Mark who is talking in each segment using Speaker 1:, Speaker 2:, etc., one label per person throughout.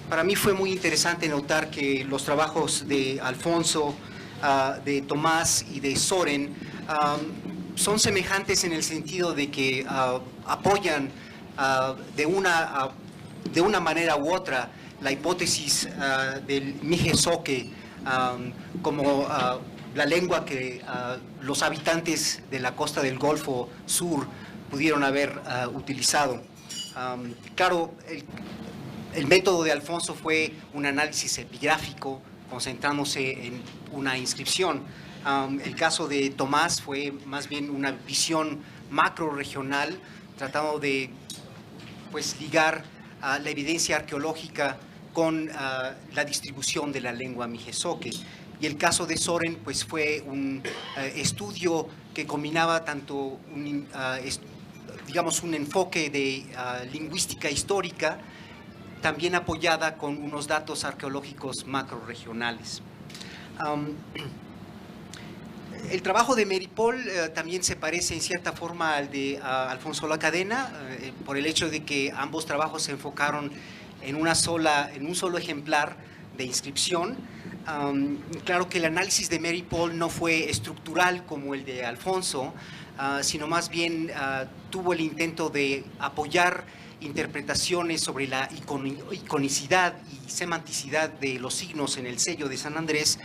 Speaker 1: Para mí fue muy interesante notar que los trabajos de Alfonso, de Tomás y de Soren son semejantes en el sentido de que apoyan de una manera u otra la hipótesis del Mijezoque como la lengua que los habitantes de la costa del Golfo Sur pudieron haber utilizado. Claro, el método de Alfonso fue un análisis epigráfico, concentrándose en una inscripción. El caso de Tomás fue más bien una visión macro-regional, tratando de ligar la evidencia arqueológica con la distribución de la lengua mijezoque. Y el caso de Soren fue un estudio que combinaba tanto un enfoque de lingüística histórica, también apoyada con unos datos arqueológicos macro-regionales. El trabajo de Mery-Paul también se parece en cierta forma al de Alfonso La Cadena, por el hecho de que ambos trabajos se enfocaron en un solo ejemplar de inscripción. Claro que el análisis de Mery-Paul no fue estructural como el de Alfonso, sino más bien tuvo el intento de apoyar interpretaciones sobre la iconicidad y semanticidad de los signos en el sello de San Andrés,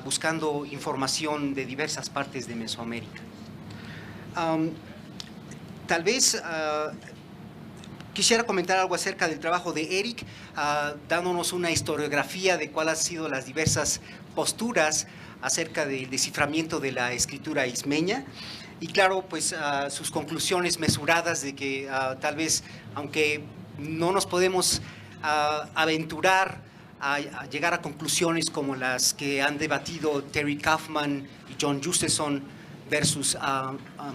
Speaker 1: buscando información de diversas partes de Mesoamérica. Tal vez quisiera comentar algo acerca del trabajo de Eric, dándonos una historiografía de cuáles han sido las diversas posturas acerca del desciframiento de la escritura ismeña. Y claro, sus conclusiones mesuradas de que tal vez, aunque no nos podemos aventurar a llegar a conclusiones como las que han debatido Terry Kaufman y John Justeson versus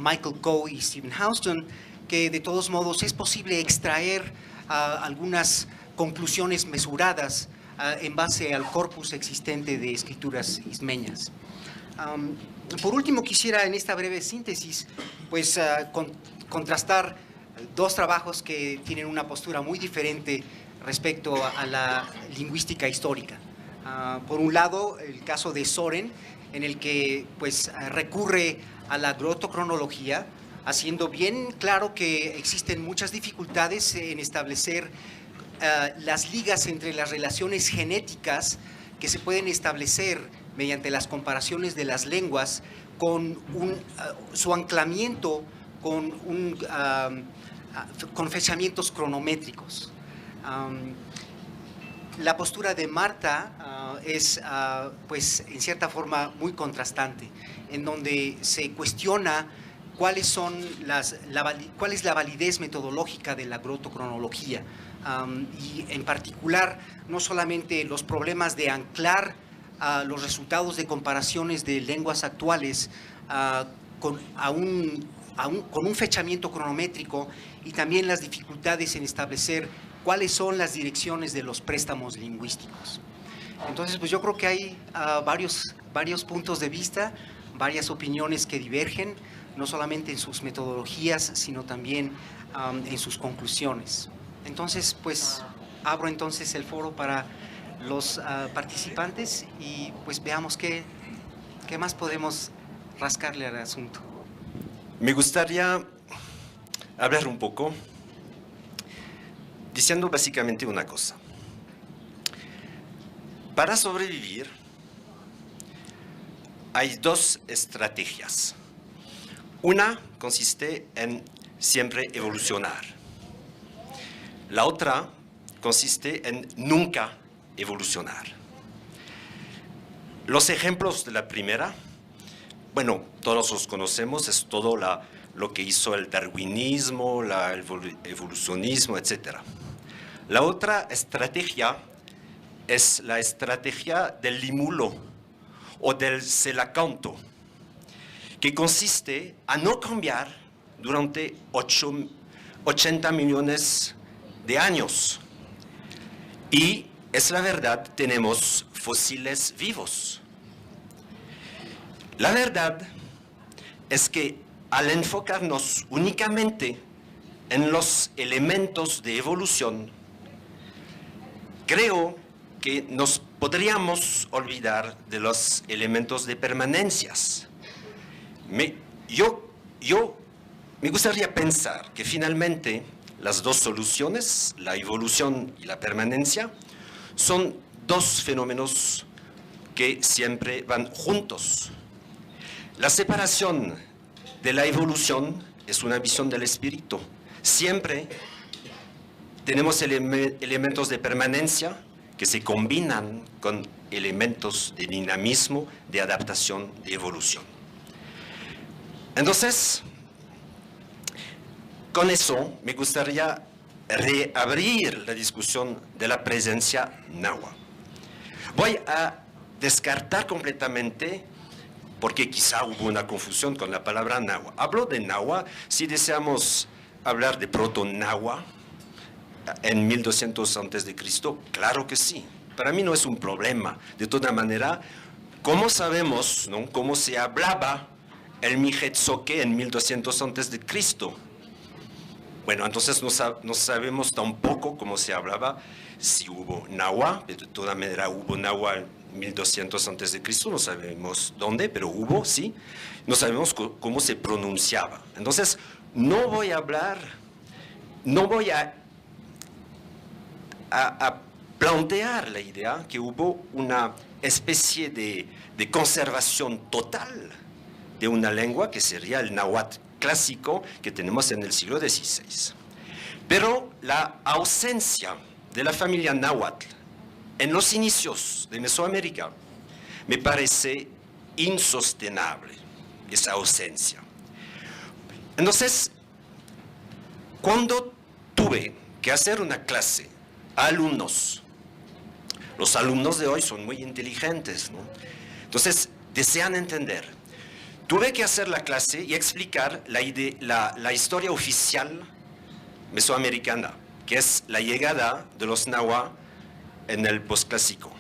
Speaker 1: Michael Coe y Stephen Houston, que de todos modos es posible extraer algunas conclusiones mesuradas en base al corpus existente de escrituras ismeñas. Por último, quisiera en esta breve síntesis contrastar dos trabajos que tienen una postura muy diferente respecto a la lingüística histórica. Por un lado, el caso de Soren, en el que recurre a la grotocronología, haciendo bien claro que existen muchas dificultades en establecer las ligas entre las relaciones genéticas que se pueden establecer mediante las comparaciones de las lenguas con su anclamiento con fechamientos cronométricos. La postura de Marta es, en cierta forma, muy contrastante, en donde se cuestiona cuál es la validez metodológica de la grotocronología, y en particular no solamente los problemas de anclar los resultados de comparaciones de lenguas actuales con un fechamiento cronométrico, y también las dificultades en establecer cuáles son las direcciones de los préstamos lingüísticos. Entonces, yo creo que hay varios puntos de vista, varias opiniones que divergen, no solamente en sus metodologías, sino también en sus conclusiones. Entonces, abro entonces el foro para los participantes y veamos qué más podemos rascarle al asunto.
Speaker 2: Me gustaría hablar un poco diciendo básicamente una cosa. Para sobrevivir hay dos estrategias. Una consiste en siempre evolucionar. La otra consiste en nunca evolucionar. Los ejemplos de la primera, todos los conocemos, es todo lo que hizo el darwinismo, el evolucionismo, etc. La otra estrategia es la estrategia del limulo o del selacanto, que consiste a no cambiar durante 80 millones de años. Y es la verdad, tenemos fósiles vivos. La verdad es que al enfocarnos únicamente en los elementos de evolución, creo que nos podríamos olvidar de los elementos de permanencias. Me gustaría pensar que finalmente las dos soluciones, la evolución y la permanencia, son dos fenómenos que siempre van juntos. La separación de la evolución es una visión del espíritu. Siempre tenemos elementos de permanencia que se combinan con elementos de dinamismo, de adaptación, de evolución. Entonces, con eso me gustaría reabrir la discusión de la presencia náhuatl. Voy a descartar completamente, porque quizá hubo una confusión con la palabra náhuatl. Hablo de náhuatl si deseamos hablar de proto-náhuatl en 1200 a.C., claro que sí. Para mí no es un problema. De toda manera, ¿cómo sabemos, no, cómo se hablaba el Mijetzoque en 1200 a.C.? Bueno, entonces no sabemos tampoco cómo se hablaba, si hubo náhuatl. De toda manera hubo náhuatl en 1200 a.C., no sabemos dónde, pero hubo, sí. No sabemos cómo se pronunciaba. Entonces, no voy a plantear la idea que hubo una especie de conservación total de una lengua que sería el náhuatl clásico que tenemos en el siglo XVI. Pero la ausencia de la familia náhuatl en los inicios de Mesoamérica me parece insostenible, esa ausencia. Entonces, cuando tuve que hacer una clase a alumnos, los alumnos de hoy son muy inteligentes, ¿no? Entonces, desean entender. Tuve que hacer la clase y explicar la historia oficial mesoamericana, que es la llegada de los náhuatl en el posclásico,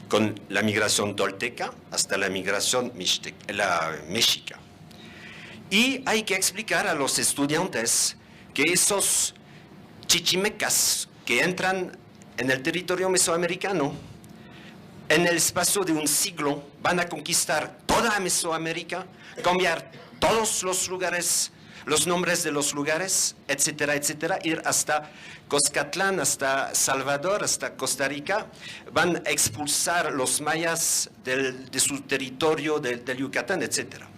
Speaker 2: con la migración tolteca hasta la migración mexica. Y hay que explicar a los estudiantes que esos chichimecas que entran en el territorio mesoamericano, en el espacio de un siglo, van a conquistar toda Mesoamérica, cambiar todos los lugares, los nombres de los lugares, etcétera, etcétera, ir hasta Cuscatlán, hasta Salvador, hasta Costa Rica, van a expulsar los mayas de su territorio, del Yucatán, etcétera.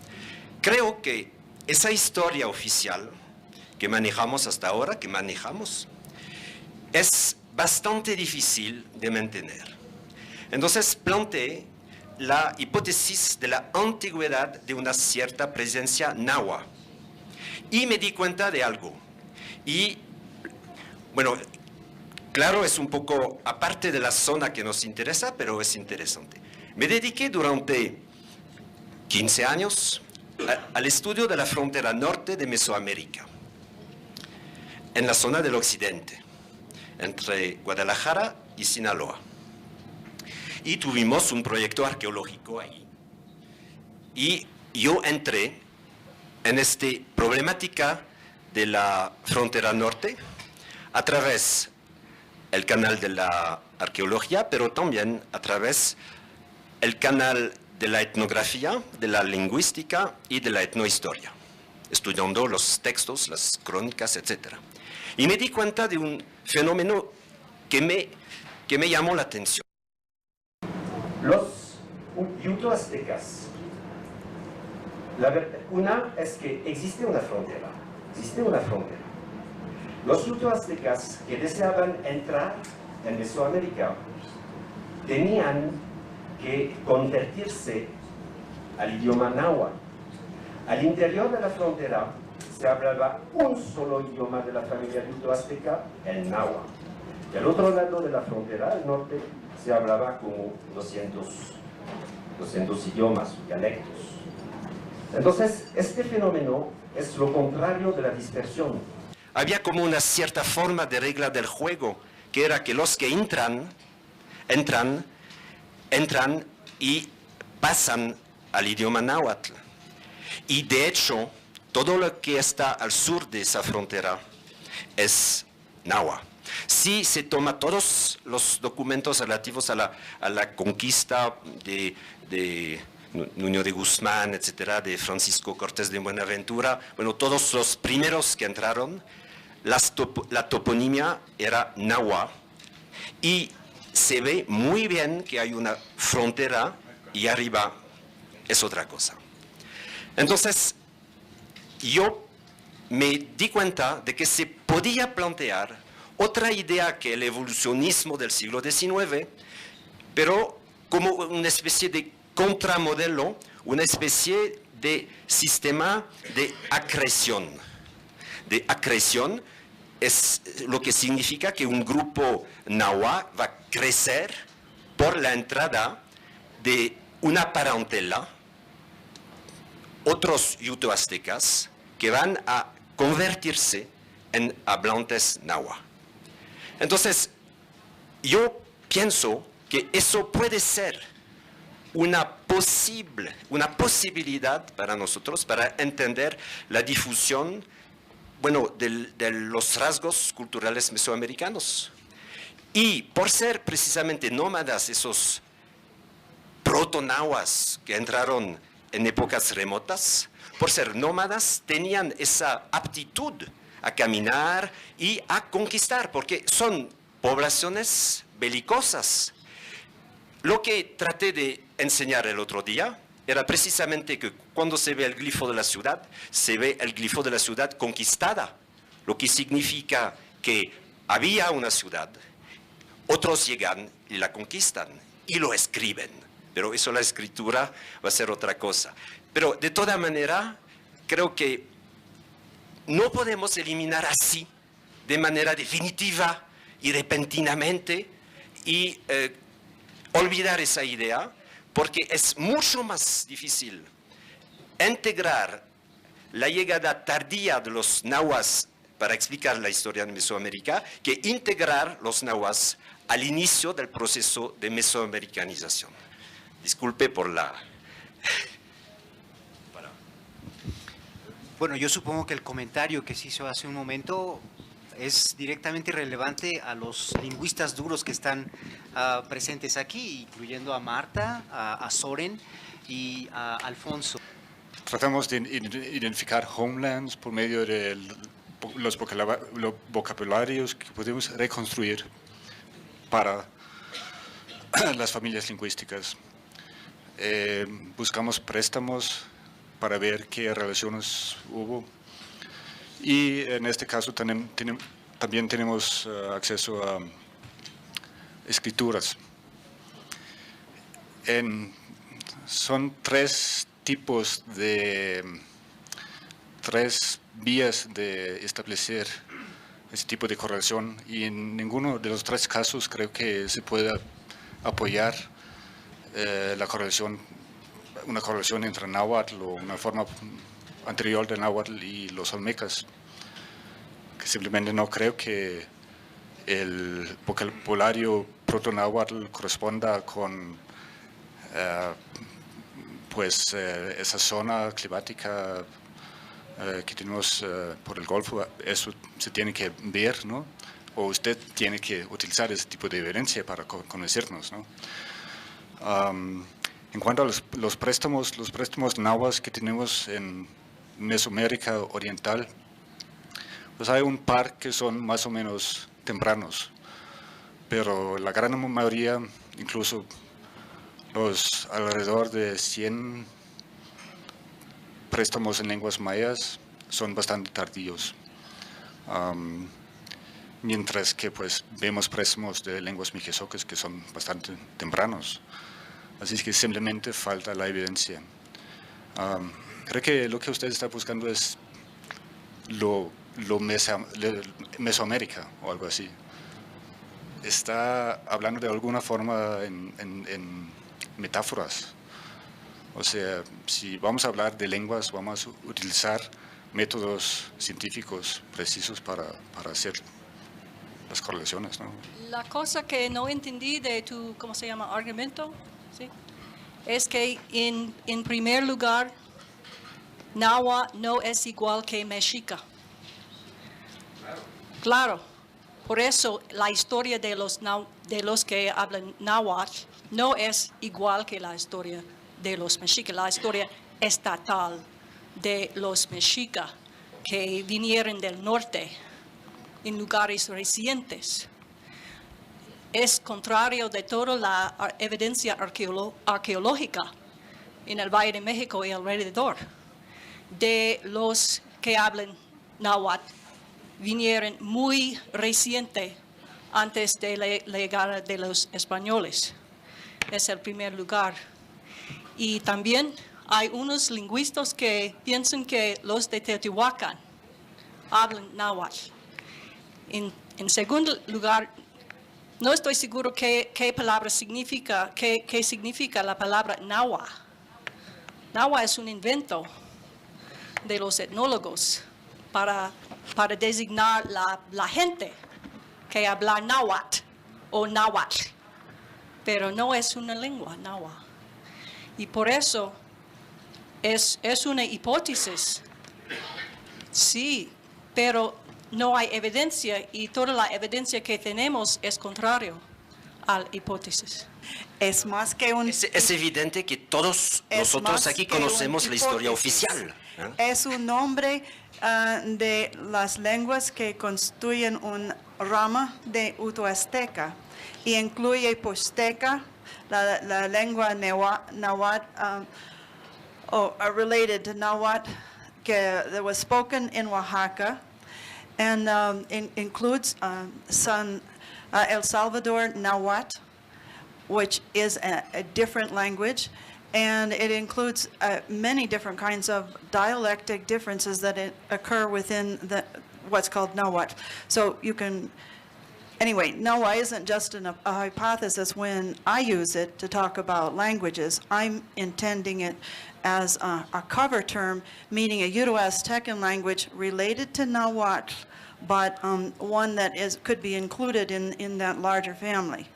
Speaker 2: Creo que esa historia oficial que manejamos hasta ahora, es bastante difícil de mantener. Entonces planteé la hipótesis de la antigüedad de una cierta presencia náhuatl. Y me di cuenta de algo. Y, bueno, claro, es un poco aparte de la zona que nos interesa, pero es interesante. Me dediqué durante 15 años al estudio de la frontera norte de Mesoamérica, en la zona del occidente, entre Guadalajara y Sinaloa. Y tuvimos un proyecto arqueológico ahí. Y yo entré en esta problemática de la frontera norte a través del canal de la arqueología, pero también a través del canal de la etnografía, de la lingüística y de la etnohistoria, estudiando los textos, las crónicas, etc. Y me di cuenta de un fenómeno que me llamó la atención. Los yuto-aztecas, una es que existe una frontera. Los yuto-aztecas que deseaban entrar en Mesoamérica tenían que convertirse al idioma náhuatl. Al interior de la frontera se hablaba un solo idioma de la familia yuto-azteca, el náhuatl. Del otro lado de la frontera, al norte, se hablaba como 200 idiomas, dialectos. Entonces, este fenómeno es lo contrario de la dispersión. Había como una cierta forma de regla del juego, que era que los que entran y pasan al idioma náhuatl. Y de hecho, todo lo que está al sur de esa frontera es náhuatl. Si se toma todos los documentos relativos a la conquista de Nuño de Guzmán, etcétera, de Francisco Cortés de Buenaventura, bueno, todos los primeros que entraron, la toponimia era náhuatl, y se ve muy bien que hay una frontera y arriba es otra cosa. Entonces, yo me di cuenta de que se podía plantear otra idea que el evolucionismo del siglo XIX, pero como una especie de contramodelo, una especie de sistema de acreción. De acreción es lo que significa que un grupo náhuatl va a crecer por la entrada de una parentela, otros yuto-aztecas, que van a convertirse en hablantes náhuatl. Entonces, yo pienso que eso puede ser una posibilidad para nosotros para entender la difusión, bueno, de los rasgos culturales mesoamericanos. Y por ser precisamente nómadas esos proto-náhuatls que entraron en épocas remotas, por ser nómadas, tenían esa aptitud a caminar y a conquistar, porque son poblaciones belicosas. Lo que traté de enseñar el otro día era precisamente que cuando se ve el glifo de la ciudad, se ve el glifo de la ciudad conquistada, lo que significa que había una ciudad, otros llegan y la conquistan y lo escriben, pero eso, la escritura va a ser otra cosa. Pero de toda manera, creo que no podemos eliminar así, de manera definitiva y repentinamente, y olvidar esa idea, porque es mucho más difícil integrar la llegada tardía de los náhuatls para explicar la historia de Mesoamérica, que integrar los náhuatls al inicio del proceso de mesoamericanización. Disculpe por la...
Speaker 1: Bueno, yo supongo que el comentario que se hizo hace un momento es directamente relevante a los lingüistas duros que están presentes aquí, incluyendo a Marta, a Soren y a Alfonso.
Speaker 3: Tratamos de identificar homelands por medio de los vocabularios que podemos reconstruir para las familias lingüísticas. Buscamos préstamos para ver qué relaciones hubo, y en este caso también tenemos acceso a escrituras. Son tres vías de establecer ese tipo de correlación, y en ninguno de los tres casos creo que se pueda apoyar una correlación entre náhuatl o una forma anterior de náhuatl y los olmecas, que simplemente no creo que el vocabulario proto-náhuatl corresponda con esa zona climática que tenemos por el Golfo. Eso se tiene que ver, ¿no? O usted tiene que utilizar ese tipo de evidencia para conocernos, ¿no? En cuanto a los préstamos náhuatl que tenemos en Mesoamérica Oriental, pues hay un par que son más o menos tempranos, pero la gran mayoría, incluso los alrededor de 100 préstamos en lenguas mayas, son bastante tardíos. Mientras que pues vemos préstamos de lenguas miquezoques que son bastante tempranos. Así es que simplemente falta la evidencia. Creo que lo que usted está buscando es Mesoamérica o algo así. Está hablando de alguna forma en metáforas. O sea, si vamos a hablar de lenguas, vamos a utilizar métodos científicos precisos para hacer las correlaciones, ¿no?
Speaker 4: La cosa que no entendí de tu, ¿cómo se llama?, argumento, ¿sí?, es que en primer lugar, náhuatl no es igual que mexica. Claro. Por eso la historia de los que hablan náhuatl no es igual que la historia de los mexicas, la historia estatal de los mexicas que vinieron del norte en lugares recientes. Es contrario de toda la evidencia arqueológica en el Valle de México y alrededor, de los que hablan náhuatl, vinieron muy reciente antes de la llegada de los españoles. Es el primer lugar. Y también hay unos lingüistas que piensan que los de Teotihuacán hablan náhuatl. En segundo lugar, no estoy seguro qué palabra significa, qué significa la palabra náhuatl. Náhuatl es un invento de los etnólogos para designar la gente que habla náhuatl o náhuatl, pero no es una lengua náhuatl. Y por eso es una hipótesis, sí, pero no hay evidencia y toda la evidencia que tenemos es contrario a la hipótesis.
Speaker 5: Es más que un...
Speaker 2: Es evidente que todos nosotros aquí conocemos la historia oficial.
Speaker 5: Es un nombre de las lenguas que constituyen un rama de utoazteca y incluye Posteca, la lengua náhuatl, related to Nahuatl, that was spoken in Oaxaca, and includes El Salvador Nahuatl, which is a different language, and it includes many different kinds of dialectic differences that occur within what's called Nahuatl. So you can, anyway, Nahuatl isn't just a hypothesis when I use it to talk about languages. I'm intending it as a cover term, meaning a Uto-Aztecan language related to Nahuatl, but one that could be included in that larger family.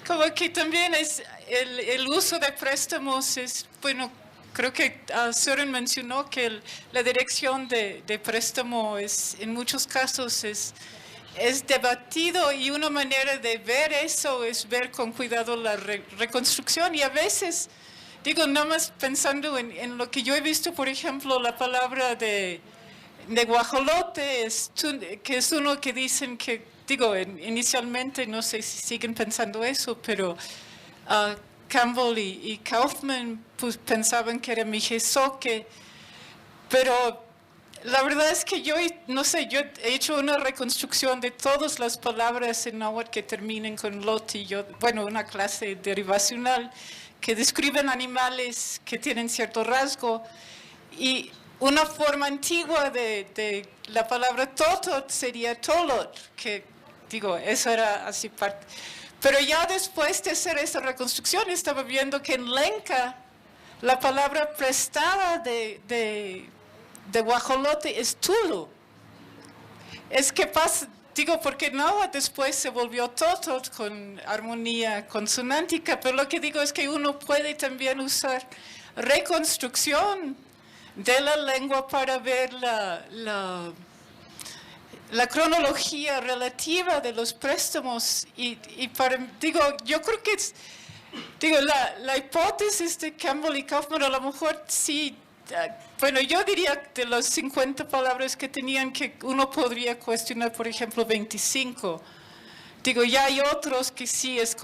Speaker 6: Como que también es el uso de préstamos es, bueno, creo que Søren mencionó que la dirección de préstamo es, en muchos casos es debatido, y una manera de ver eso es ver con cuidado la reconstrucción, y a veces, digo, nada más pensando en lo que yo he visto, por ejemplo, la palabra de guajolote, que es uno que dicen que, digo, inicialmente no sé si siguen pensando eso, pero Campbell y Kaufman pues, pensaban que era mijezoque, pero la verdad es que yo, no sé, yo he hecho una reconstrucción de todas las palabras en náhuatl que terminen con loti, bueno, una clase derivacional que describen animales que tienen cierto rasgo, y una forma antigua de la palabra totot sería tolot, que digo, eso era así parte. Pero ya después de hacer esa reconstrucción estaba viendo que en Lenca la palabra prestada de guajolote es tulu. Es que pasa, digo, porque náhuatl después se volvió totot con armonía consonántica, pero lo que digo es que uno puede también usar reconstrucción de la lengua para ver la cronología relativa de los préstamos y para, digo, yo creo que digo, la hipótesis de Campbell y Kaufman a lo mejor sí, bueno, yo diría de las 50 palabras que tenían que uno podría cuestionar, por ejemplo, 25. Digo, ya hay otros que sí es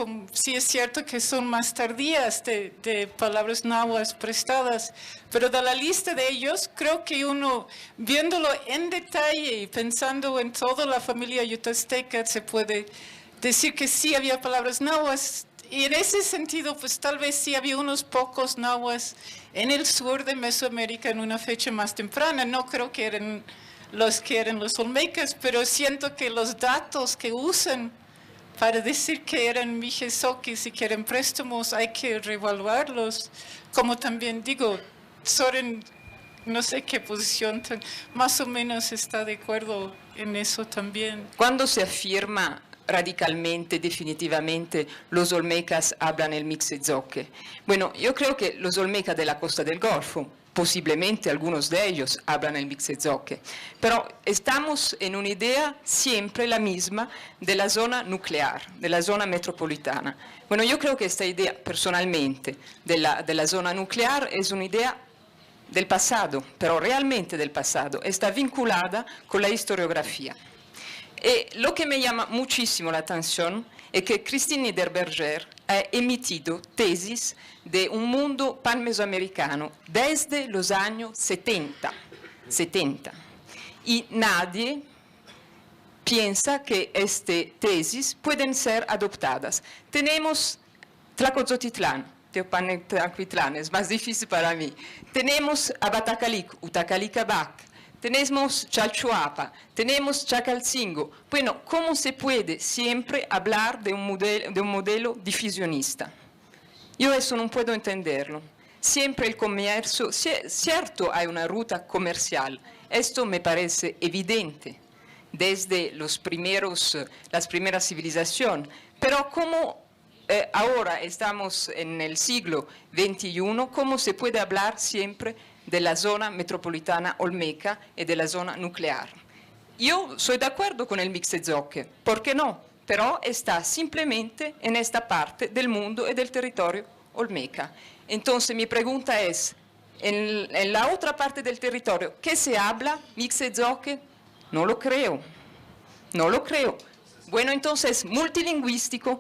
Speaker 6: cierto que son más tardías de palabras náhuatl prestadas, pero de la lista de ellos, creo que uno, viéndolo en detalle y pensando en toda la familia yuteazteca, se puede decir que sí había palabras náhuatl, y en ese sentido, pues tal vez sí había unos pocos náhuatl en el sur de Mesoamérica en una fecha más temprana. No creo que eran los olmecas, pero siento que los datos que usan para decir que eran mijezoques y que eran préstamos, hay que reevaluarlos. Como también digo, Søren, no sé qué posición, más o menos está de acuerdo en eso también.
Speaker 7: Cuando se afirma radicalmente, definitivamente, los olmecas hablan el mixtezoque. Bueno, yo creo que los olmecas de la costa del Golfo posiblemente algunos de ellos hablan el mixtezoque, pero estamos en una idea siempre la misma de la zona nuclear, de la zona metropolitana. Bueno, yo creo que esta idea, personalmente, de la zona nuclear es una idea del pasado, pero realmente del pasado, está vinculada con la historiografía. Y lo que me llama muchísimo la atención es que Christine Niederberger ha emitido tesis de un mundo pan-mesoamericano desde los años 70. Y nadie piensa que estas tesis pueden ser adoptadas. Tenemos Tlacozotitlán, Teopanetlacuitlán, es más difícil para mí. Tenemos Abatacalic, Utacalicabac, tenemos Chalchuapa, tenemos Chacalcingo. Bueno, ¿cómo se puede siempre hablar de un modelo difusionista? Yo eso no puedo entenderlo. Siempre el comercio, cierto hay una ruta comercial, esto me parece evidente desde las primeras civilizaciones, pero como ahora estamos en el siglo XXI, ¿cómo se puede hablar siempre de la zona metropolitana olmeca y de la zona nuclear? Yo soy de acuerdo con el mixtezoque, ¿por qué no? Pero está simplemente en esta parte del mundo y del territorio olmeca. Entonces mi pregunta es, en la otra parte del territorio, ¿qué se habla? ¿Mixtezoque? No lo creo, no lo creo. Bueno, entonces multilingüístico,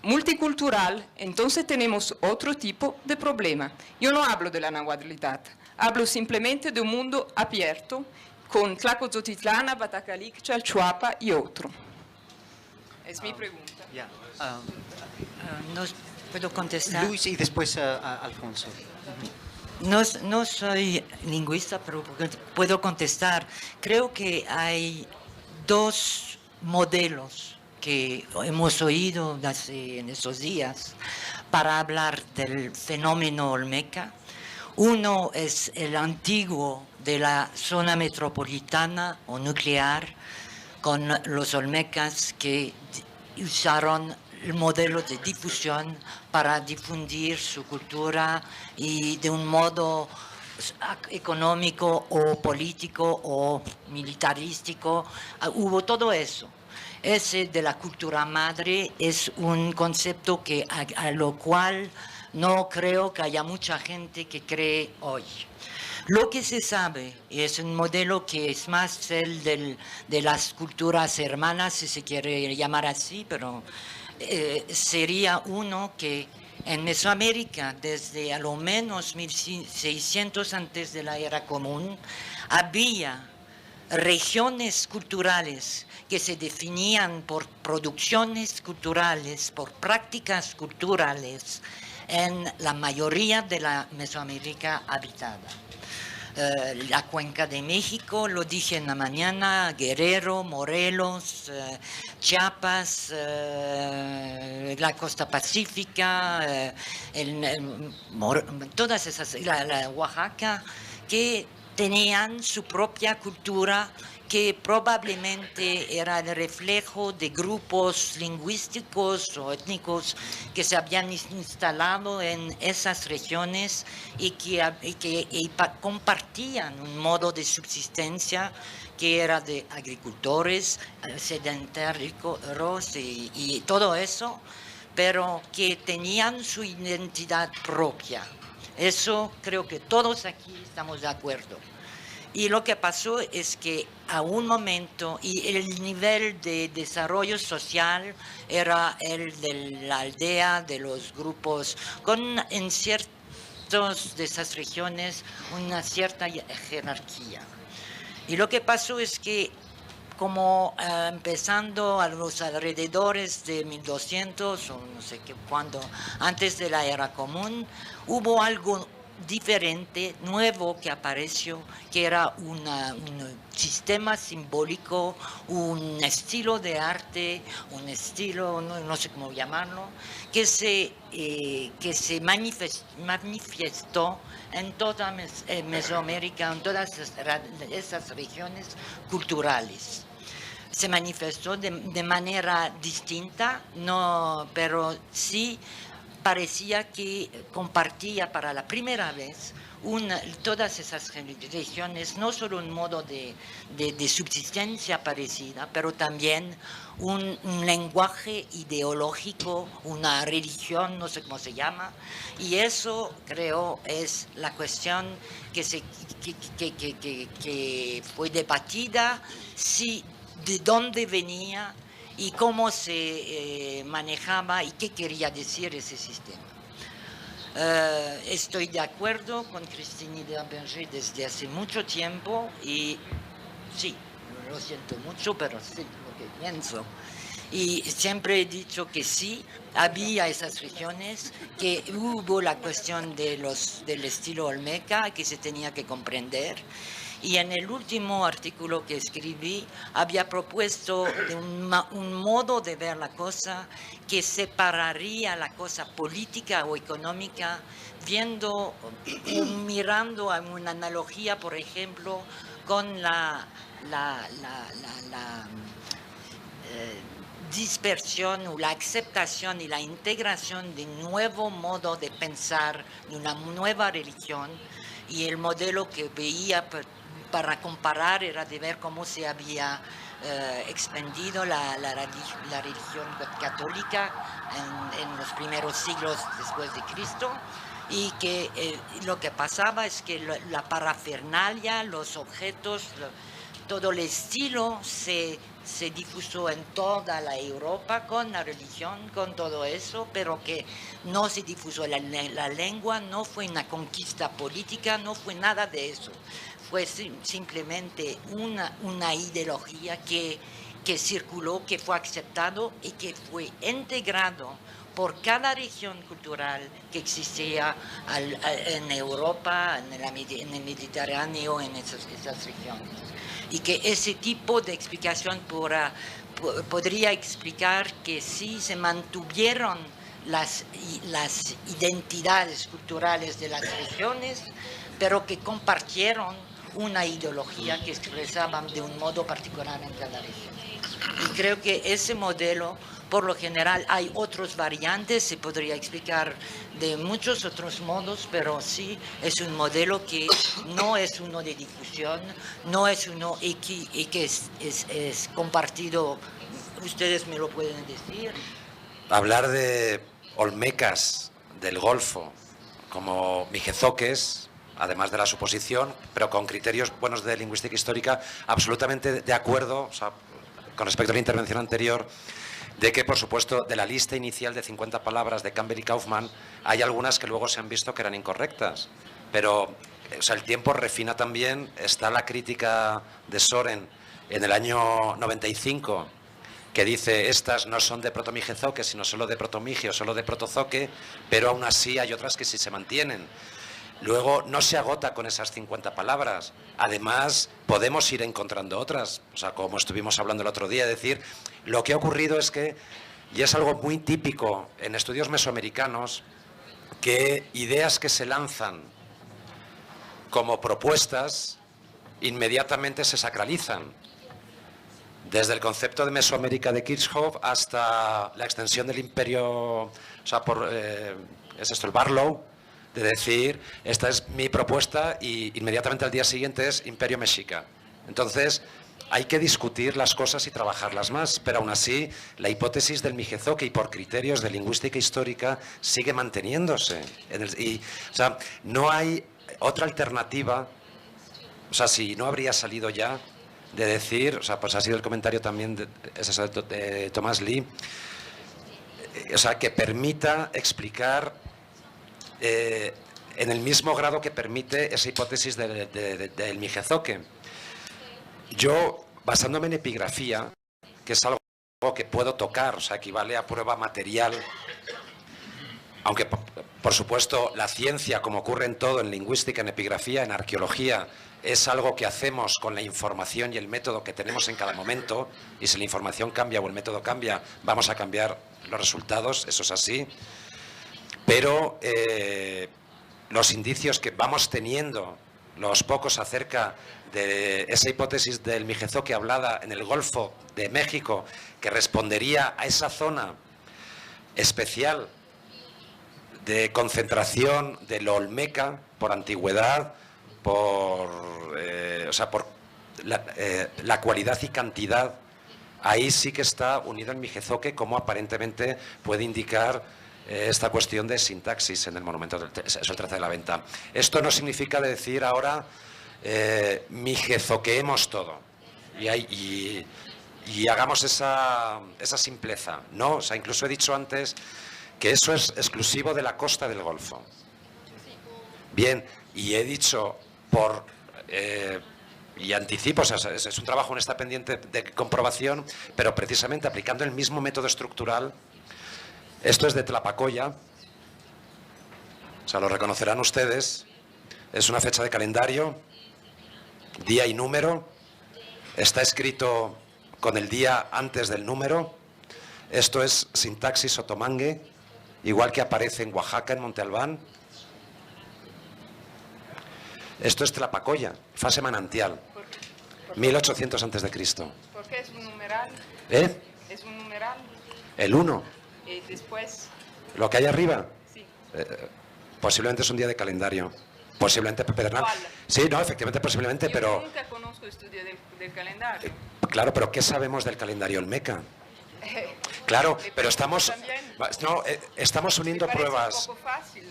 Speaker 7: multicultural, entonces tenemos otro tipo de problema. Yo no hablo de la nahuatlidad, hablo simplemente de un mundo abierto con Tlacozotitlán, Abatacalic, Chalchuapa y otro. Es mi pregunta.
Speaker 1: Ya.
Speaker 8: No puedo contestar.
Speaker 1: Luis y después Alfonso.
Speaker 8: No soy lingüista, pero puedo contestar. Creo que hay dos modelos que hemos oído en estos días para hablar del fenómeno olmeca. Uno es el antiguo de la zona metropolitana o nuclear, con los olmecas que usaron el modelo de difusión para difundir su cultura y de un modo económico o político o militarístico. Hubo todo eso. Ese de la cultura madre es un concepto que a lo cual no creo que haya mucha gente que cree hoy. Lo que se sabe es un modelo que es más el de las culturas hermanas, si se quiere llamar así, pero sería uno que en Mesoamérica, desde a lo menos 1600 antes de la era común, había regiones culturales que se definían por producciones culturales, por prácticas culturales, en la mayoría de la Mesoamérica habitada. La Cuenca de México, lo dije en la mañana, Guerrero, Morelos, Chiapas, la costa pacífica, todas esas, la Oaxaca, que tenían su propia cultura que probablemente era el reflejo de grupos lingüísticos o étnicos que se habían instalado en esas regiones y que compartían un modo de subsistencia que era de agricultores, sedentarios y todo eso, pero que tenían su identidad propia. Eso creo que todos aquí estamos de acuerdo. Y lo que pasó es que a un momento, y el nivel de desarrollo social era el de la aldea, de los grupos, con en ciertas de esas regiones una cierta jerarquía. Y lo que pasó es que como empezando a los alrededores de 1200 o no sé qué cuándo, antes de la era común, hubo algo diferente, nuevo que apareció, que era un sistema simbólico, un estilo de arte, un estilo, no sé cómo llamarlo, que se manifestó en toda Mesoamérica, en todas esas regiones culturales. Se manifestó de manera distinta, no, pero sí parecía que compartía para la primera vez todas esas religiones, no solo un modo de subsistencia parecida, pero también un lenguaje ideológico, una religión, no sé cómo se llama, y eso creo es la cuestión que fue debatida, de dónde venía y cómo se manejaba y qué quería decir ese sistema. Estoy de acuerdo con Christine Berger desde hace mucho tiempo y sí, lo siento mucho, pero sé lo que pienso. Y siempre he dicho que sí, había esas regiones, que hubo la cuestión del estilo olmeca que se tenía que comprender. Y en el último artículo que escribí había propuesto un modo de ver la cosa que separaría la cosa política o económica, mirando a una analogía, por ejemplo, con la dispersión o la aceptación y la integración de un nuevo modo de pensar, de una nueva religión, y el modelo que veía para comparar era de ver cómo se había expandido la religión católica en los primeros siglos después de Cristo, y que lo que pasaba es que la parafernalia, los objetos, todo el estilo se difusó en toda la Europa con la religión, con todo eso, pero que no se difusó la lengua, no fue una conquista política, no fue nada de eso. Fue simplemente una ideología que circuló, que fue aceptado y que fue integrado por cada región cultural que existía en Europa, en el Mediterráneo, en esas regiones. Y que ese tipo de explicación podría explicar que sí se mantuvieron las identidades culturales de las regiones, pero que compartieron una ideología que expresaban de un modo particular en cada región. Y creo que ese modelo, por lo general, hay otras variantes, se podría explicar de muchos otros modos, pero sí es un modelo que no es uno de difusión, no es uno y que es compartido. Ustedes me lo pueden decir.
Speaker 9: Hablar de olmecas del Golfo como mijezoques, además de la suposición, pero con criterios buenos de lingüística histórica, absolutamente de acuerdo, o sea, con respecto a la intervención anterior, de que, por supuesto, de la lista inicial de 50 palabras de Campbell y Kaufman, hay algunas que luego se han visto que eran incorrectas. Pero, o sea, el tiempo refina también. Está la crítica de Soren en el año 95, que dice, estas no son de protomijezoque, sino solo de protomige o solo de protozoque, pero aún así hay otras que sí se mantienen. Luego no se agota con esas 50 palabras. Además, podemos ir encontrando otras. O sea, como estuvimos hablando el otro día, es decir, lo que ha ocurrido es que, y es algo muy típico en estudios mesoamericanos, que ideas que se lanzan como propuestas inmediatamente se sacralizan. Desde el concepto de Mesoamérica de Kirchhoff hasta la extensión del imperio, o sea, es esto, el Barlow, de decir, esta es mi propuesta, y inmediatamente al día siguiente es Imperio Mexica. Entonces, hay que discutir las cosas y trabajarlas más, pero aún así, la hipótesis del mijezoque, y por criterios de lingüística histórica, sigue manteniéndose. O sea, no hay otra alternativa, o sea, si no habría salido ya de decir, o sea, pues ha sido el comentario también de Thomas Lee, o sea, que permita explicar en el mismo grado que permite esa hipótesis del mijezoque. Yo, basándome en epigrafía, que es algo que puedo tocar, o sea, equivale a prueba material, aunque, por supuesto, la ciencia, como ocurre en todo, en lingüística, en epigrafía, en arqueología, es algo que hacemos con la información y el método que tenemos en cada momento, y si la información cambia o el método cambia, vamos a cambiar los resultados, eso es así. Pero los indicios que vamos teniendo, los pocos acerca de esa hipótesis del mijezoque hablada en el Golfo de México, que respondería a esa zona especial de concentración de lo olmeca por antigüedad, por la cualidad y cantidad. Ahí sí que está unido en Mijezoque, como aparentemente puede indicar esta cuestión de sintaxis en el monumento del el 13 de la venta. Esto no significa de decir ahora mijezoqueemos todo y hagamos esa simpleza. No, o sea, incluso he dicho antes que eso es exclusivo de la costa del Golfo. Bien, y he dicho y anticipo, o sea, es un trabajo, está pendiente de comprobación, pero precisamente aplicando el mismo método estructural. Esto es de Tlapacoya, o sea, lo reconocerán ustedes, es una fecha de calendario, día y número, está escrito con el día antes del número. Esto es sintaxis otomangue, igual que aparece en Oaxaca, en Monte Albán. Esto es Tlapacoya, fase manantial, 1800 a.C.
Speaker 7: ¿Por qué es un numeral?
Speaker 9: ¿Eh?
Speaker 7: ¿Es un numeral?
Speaker 9: El 1.
Speaker 7: ¿Y después?
Speaker 9: ¿Lo que hay arriba?
Speaker 7: Sí.
Speaker 9: Posiblemente es un día de calendario. Posiblemente pedernal.
Speaker 7: ¿Cuál?
Speaker 9: Sí, no, efectivamente, posiblemente, pero...
Speaker 7: Yo nunca conozco estudio del calendario.
Speaker 9: Claro, pero ¿qué sabemos del calendario olmeca? Claro, pero estamos... No, estamos uniendo pruebas...
Speaker 7: Es un poco fácil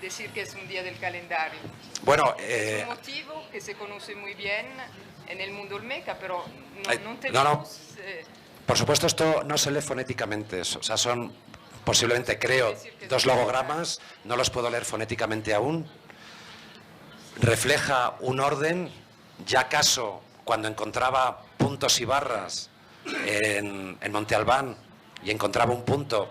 Speaker 7: decir que es un día del calendario.
Speaker 9: Bueno,
Speaker 7: es un motivo que se conoce muy bien en el mundo olmeca, pero no tenemos...
Speaker 9: Por supuesto, esto no se lee fonéticamente, o sea, son posiblemente, creo, 2 logogramas, no los puedo leer fonéticamente aún. Refleja un orden, ya acaso cuando encontraba puntos y barras en Monte Albán y encontraba un punto,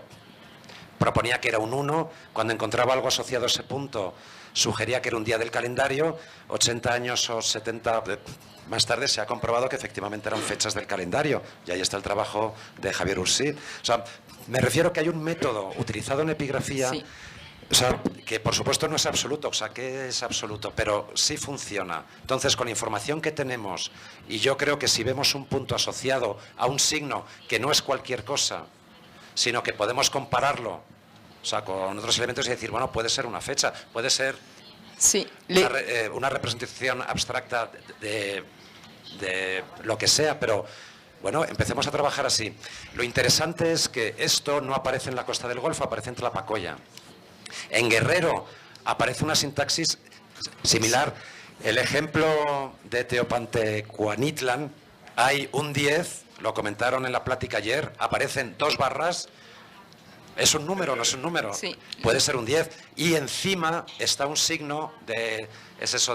Speaker 9: proponía que era un 1, cuando encontraba algo asociado a ese punto, sugería que era un día del calendario. 80 años o 70 más tarde se ha comprobado que efectivamente eran fechas del calendario, y ahí está el trabajo de Javier Ursil. O sea, me refiero que hay un método utilizado en epigrafía, sí, o sea, que por supuesto no es absoluto, o sea, que es absoluto, pero sí funciona. Entonces, con la información que tenemos, y yo creo que si vemos un punto asociado a un signo que no es cualquier cosa, sino que podemos compararlo, o sea, con otros elementos y decir, bueno, puede ser una fecha, puede ser
Speaker 7: sí,
Speaker 9: una representación abstracta de lo que sea, pero bueno, empecemos a trabajar así. Lo interesante es que esto no aparece en la costa del Golfo, aparece en Tlapacoya. En Guerrero aparece una sintaxis similar. El ejemplo de Teopantecuanitlan, hay un 10, lo comentaron en la plática ayer, aparecen 2 barras. ¿Es un número o no es un número?
Speaker 7: Sí.
Speaker 9: Puede ser un 10. Y encima está un signo de... Es eso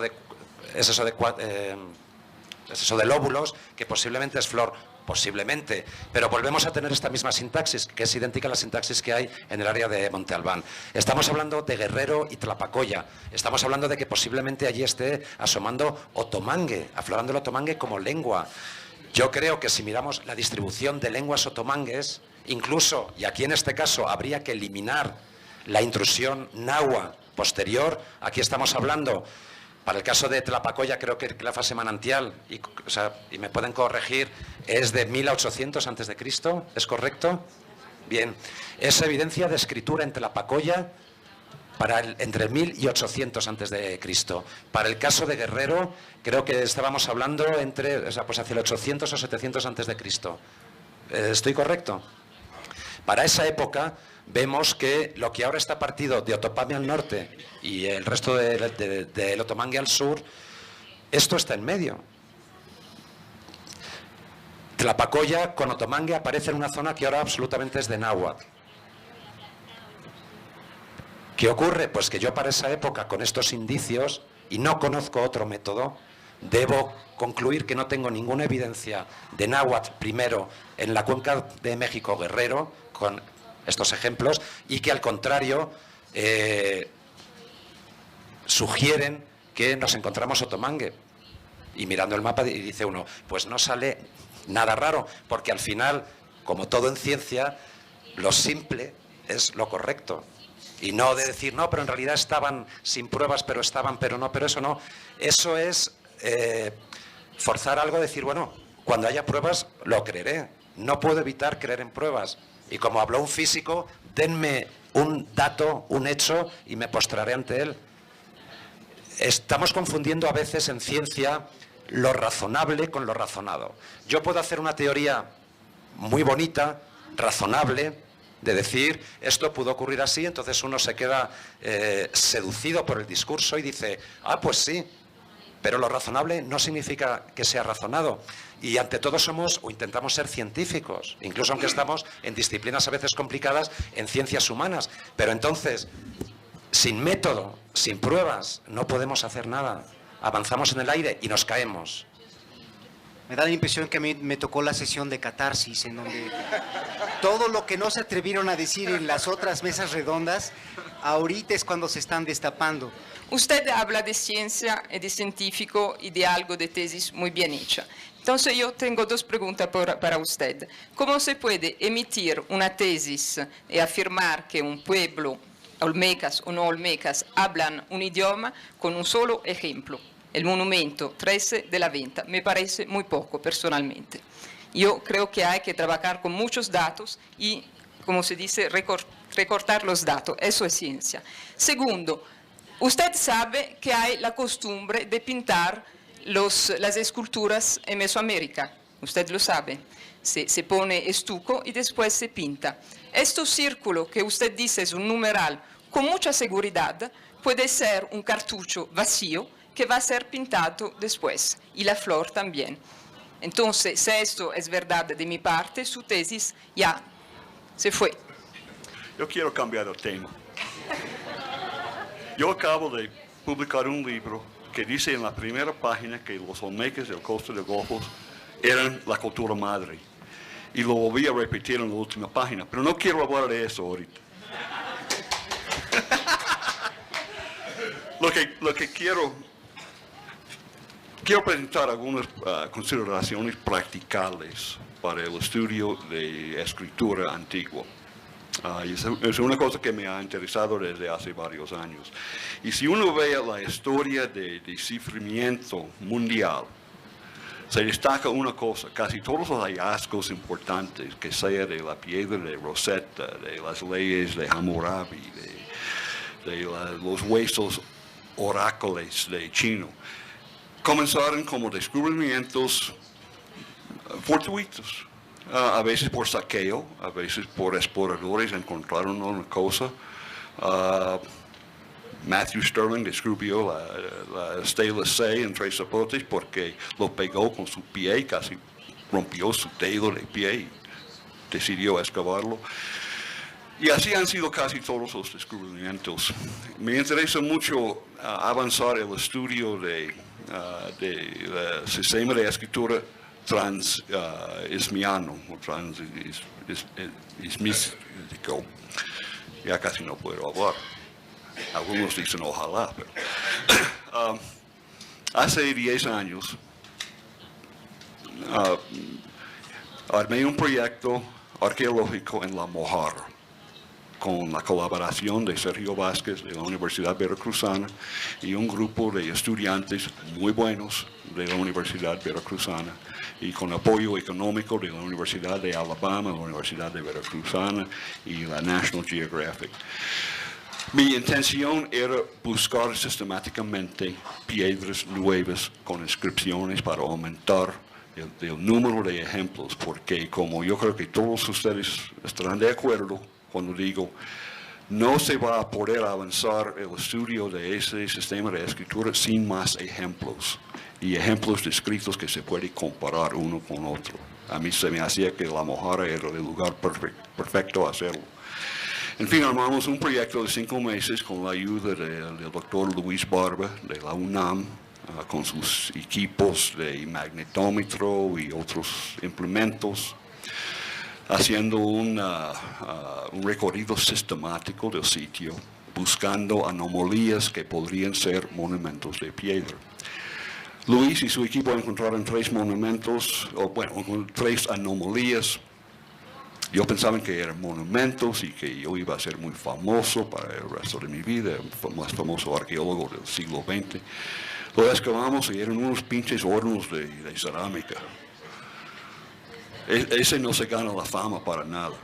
Speaker 9: de lóbulos, que posiblemente es flor. Posiblemente. Pero volvemos a tener esta misma sintaxis, que es idéntica a la sintaxis que hay en el área de Monte Albán. Estamos hablando de Guerrero y Tlapacoya. Estamos hablando de que posiblemente allí esté asomando otomangue, aflorando el otomangue como lengua. Yo creo que si miramos la distribución de lenguas otomangues, incluso, y aquí en este caso habría que eliminar la intrusión náhuatl posterior, aquí estamos hablando, para el caso de Tlapacoya, creo que la fase manantial, y me pueden corregir, es de 1800 a.C., ¿es correcto? Bien, es evidencia de escritura en Tlapacoya entre 1000 y 800 a.C. Para el caso de Guerrero, creo que estábamos hablando pues hacia el 800 o 700 a.C. ¿Estoy correcto? Para esa época vemos que lo que ahora está partido de Otopangue al norte y el resto del Otomangue al sur, esto está en medio. Tlapacoya con Otomangue aparece en una zona que ahora absolutamente es de náhuatl. ¿Qué ocurre? Pues que yo para esa época, con estos indicios, y no conozco otro método, debo concluir que no tengo ninguna evidencia de náhuatl primero en la cuenca de México Guerrero, con estos ejemplos, y que al contrario sugieren que nos encontramos otomangue. Y mirando el mapa dice uno, pues no sale nada raro, porque al final, como todo en ciencia, lo simple es lo correcto. Y no de decir, no, pero en realidad estaban sin pruebas, pero estaban, pero no, pero eso no. Eso es forzar algo, decir, bueno, cuando haya pruebas lo creeré. No puedo evitar creer en pruebas. Y como habló un físico, denme un dato, un hecho, y me postraré ante él. Estamos confundiendo a veces en ciencia lo razonable con lo razonado. Yo puedo hacer una teoría muy bonita, razonable, de decir, esto pudo ocurrir así, entonces uno se queda seducido por el discurso y dice, ah, pues sí, pero lo razonable no significa que sea razonado. Y ante todo somos o intentamos ser científicos, incluso aunque estamos en disciplinas a veces complicadas, en ciencias humanas. Pero entonces, sin método, sin pruebas, no podemos hacer nada. Avanzamos en el aire y nos caemos.
Speaker 1: Me da la impresión que a mí me tocó la sesión de catarsis, en donde todo lo que no se atrevieron a decir en las otras mesas redondas, ahorita es cuando se están destapando.
Speaker 7: Usted habla de ciencia y de científico y de algo de tesis muy bien hecha. Entonces yo tengo dos preguntas para usted. ¿Cómo se puede emitir una tesis y afirmar que un pueblo, olmecas o no olmecas, hablan un idioma con un solo ejemplo? El monumento 13 de la Venta me parece muy poco personalmente. Yo creo que hay que trabajar con muchos datos y, como se dice, recortar los datos. Eso es ciencia. Segundo, usted sabe que hay la costumbre de pintar las esculturas en Mesoamérica. Usted lo sabe. Se pone estuco y después se pinta. Este círculo que usted dice es un numeral con mucha seguridad puede ser un cartucho vacío que va a ser pintado después, y la flor también. Entonces, si esto es verdad de mi parte, su tesis ya se fue.
Speaker 10: Yo quiero cambiar el tema. Yo acabo de publicar un libro que dice en la primera página que los olmecas del Costa del Golfo eran la cultura madre. Y lo volví a repetir en la última página, pero no quiero hablar de eso ahorita. Lo que quiero presentar algunas consideraciones practicales para el estudio de escritura antigua. Es una cosa que me ha interesado desde hace varios años. Y si uno ve la historia de desciframiento mundial, se destaca una cosa: casi todos los hallazgos importantes, que sea de la piedra de Rosetta, de las leyes de Hammurabi, de los huesos oráculos de Chino, comenzaron como descubrimientos fortuitos, a veces por saqueo, a veces por exploradores encontraron una cosa. Matthew Stirling descubrió la estela 6 en Tres Zapotes porque lo pegó con su pie, casi rompió su dedo de pie y decidió excavarlo. Y así han sido casi todos los descubrimientos. Me interesa mucho avanzar el estudio del sistema de escritura transismiano o transismístico. Ya casi no puedo hablar. Algunos dicen ojalá, pero hace 10 años armé un proyecto arqueológico en La Mojarra, con la colaboración de Sergio Vázquez de la Universidad Veracruzana y un grupo de estudiantes muy buenos de la Universidad Veracruzana, y con apoyo económico de la Universidad de Alabama, la Universidad de Veracruzana y la National Geographic. Mi intención era buscar sistemáticamente piedras nuevas con inscripciones para aumentar el número de ejemplos, porque como yo creo que todos ustedes estarán de acuerdo cuando digo, no se va a poder avanzar el estudio de ese sistema de escritura sin más ejemplos, y ejemplos descritos que se puede comparar uno con otro. A mí se me hacía que La Mojarra era el lugar perfecto a hacerlo. En fin, armamos un proyecto de 5 meses con la ayuda del doctor Luis Barba de la UNAM, con sus equipos de magnetómetro y otros implementos, haciendo un recorrido sistemático del sitio, buscando anomalías que podrían ser monumentos de piedra. Luis y su equipo encontraron 3 monumentos, o bueno, 3 anomalías. Yo pensaba que eran monumentos y que yo iba a ser muy famoso para el resto de mi vida, el más famoso arqueólogo del siglo XX. Lo excavamos y eran unos pinches hornos de cerámica. Ese no se gana la fama para nada.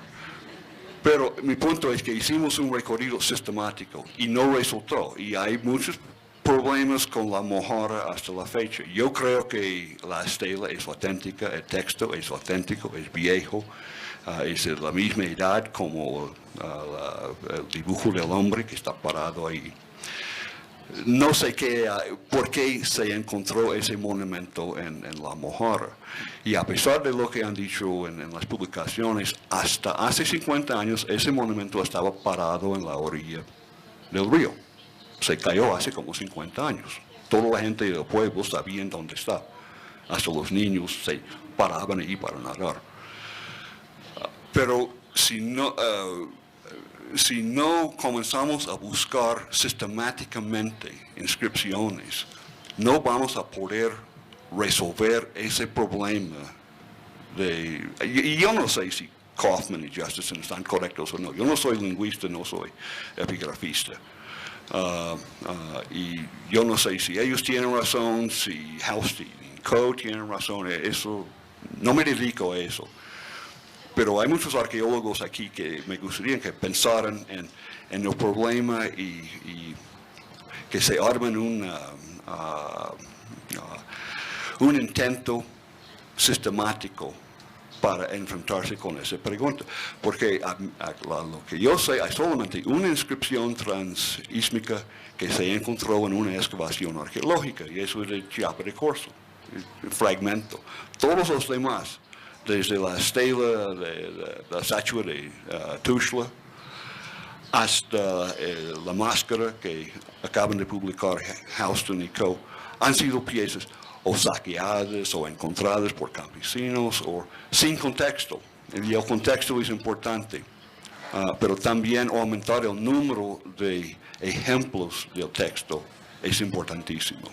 Speaker 10: Pero mi punto es que hicimos un recorrido sistemático y no resultó. Y hay muchos problemas con la Mohara hasta la fecha. Yo creo que la estela es auténtica, el texto es auténtico, es viejo, es de la misma edad como el dibujo del hombre que está parado ahí. No sé por qué se encontró ese monumento en la Mohara. Y a pesar de lo que han dicho en las publicaciones, hasta hace 50 años ese monumento estaba parado en la orilla del río. Se cayó hace como 50 años. Toda la gente del pueblo sabía dónde está. Hasta los niños se paraban ahí para nadar. Pero si no comenzamos a buscar sistemáticamente inscripciones, no vamos a poder resolver ese problema y yo no sé si Kaufman y Justison están correctos o no. Yo no soy lingüista, no soy epigrafista. Y yo no sé si ellos tienen razón, si Halstead y Coe tienen razón, eso, no me dedico a eso. Pero hay muchos arqueólogos aquí que me gustaría que pensaran en el problema y que se armen un intento sistemático para enfrentarse con esa pregunta. Porque lo que yo sé, hay solamente una inscripción transísmica que se encontró en una excavación arqueológica, y eso es de Chiapa de Corzo, el fragmento. Todos los demás, desde la estela de la estatua de Tuxtla hasta la máscara que acaban de publicar Halston y Co., han sido piezas o saqueadas o encontradas por campesinos o sin contexto. Y el contexto es importante, pero también aumentar el número de ejemplos del texto es importantísimo.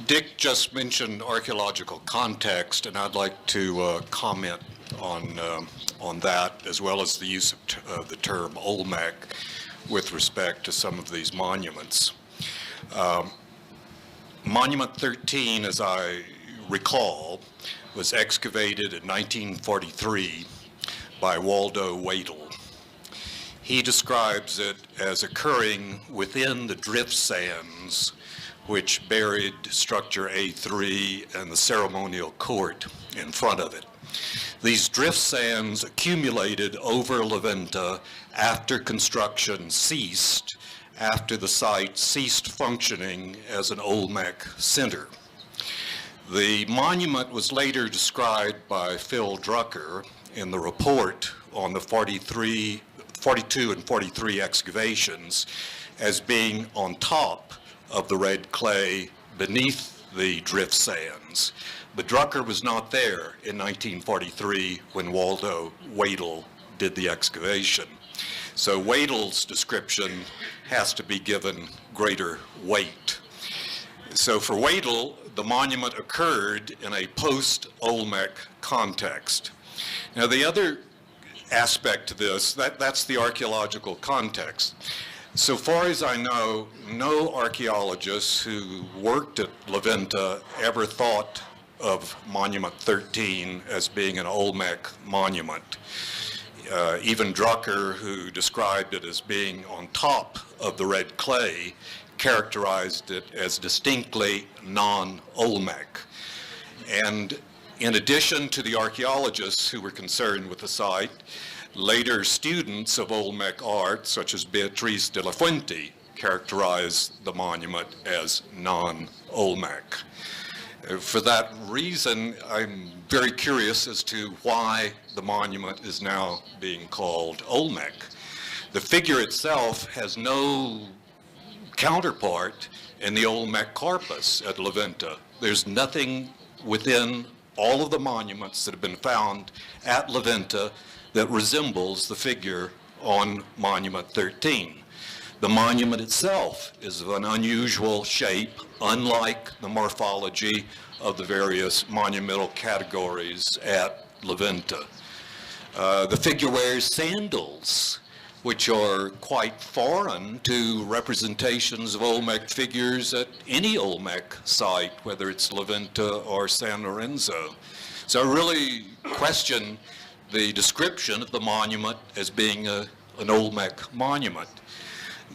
Speaker 11: Dick just mentioned archaeological context, and I'd like to comment on that, as well as the use of the term Olmec with respect to some of these monuments. Monument 13, as I recall, was excavated in 1943 by Waldo Wadle. He describes it as occurring within the drift sands which buried structure A3 and the ceremonial court in front of it. These drift sands accumulated over La Venta after construction ceased, after the site ceased functioning as an Olmec center. The monument was later described by Phil Drucker in the report on the 42 and 43 excavations as being on top of the red clay beneath the drift sands. But Drucker was not there in 1943 when Waldo Wadle did the excavation. So Wadle's description has to be given greater weight. So for Wadle, the monument occurred in a post-Olmec context. Now the other aspect to this, that's the archaeological context. So far as I know, no archaeologists who worked at La Venta ever thought of Monument 13 as being an Olmec monument. Even Drucker, who described it as being on top of the red clay, characterized it as distinctly non-Olmec. And in addition to the archaeologists who were concerned with the site, later students of Olmec art, such as Beatriz de la Fuente, characterized the monument as non-Olmec. For that reason, I'm very curious as to why the monument is now being called Olmec. The figure itself has no counterpart in the Olmec corpus at La Venta. There's nothing within all of the monuments that have been found at La Venta that resembles the figure on Monument 13. The monument itself is of an unusual shape, unlike the morphology of the various monumental categories at La Venta. The figure wears sandals, which are quite foreign to representations of Olmec figures at any Olmec site, whether it's La Venta or San Lorenzo. So I really question the description of the monument as being an Olmec monument.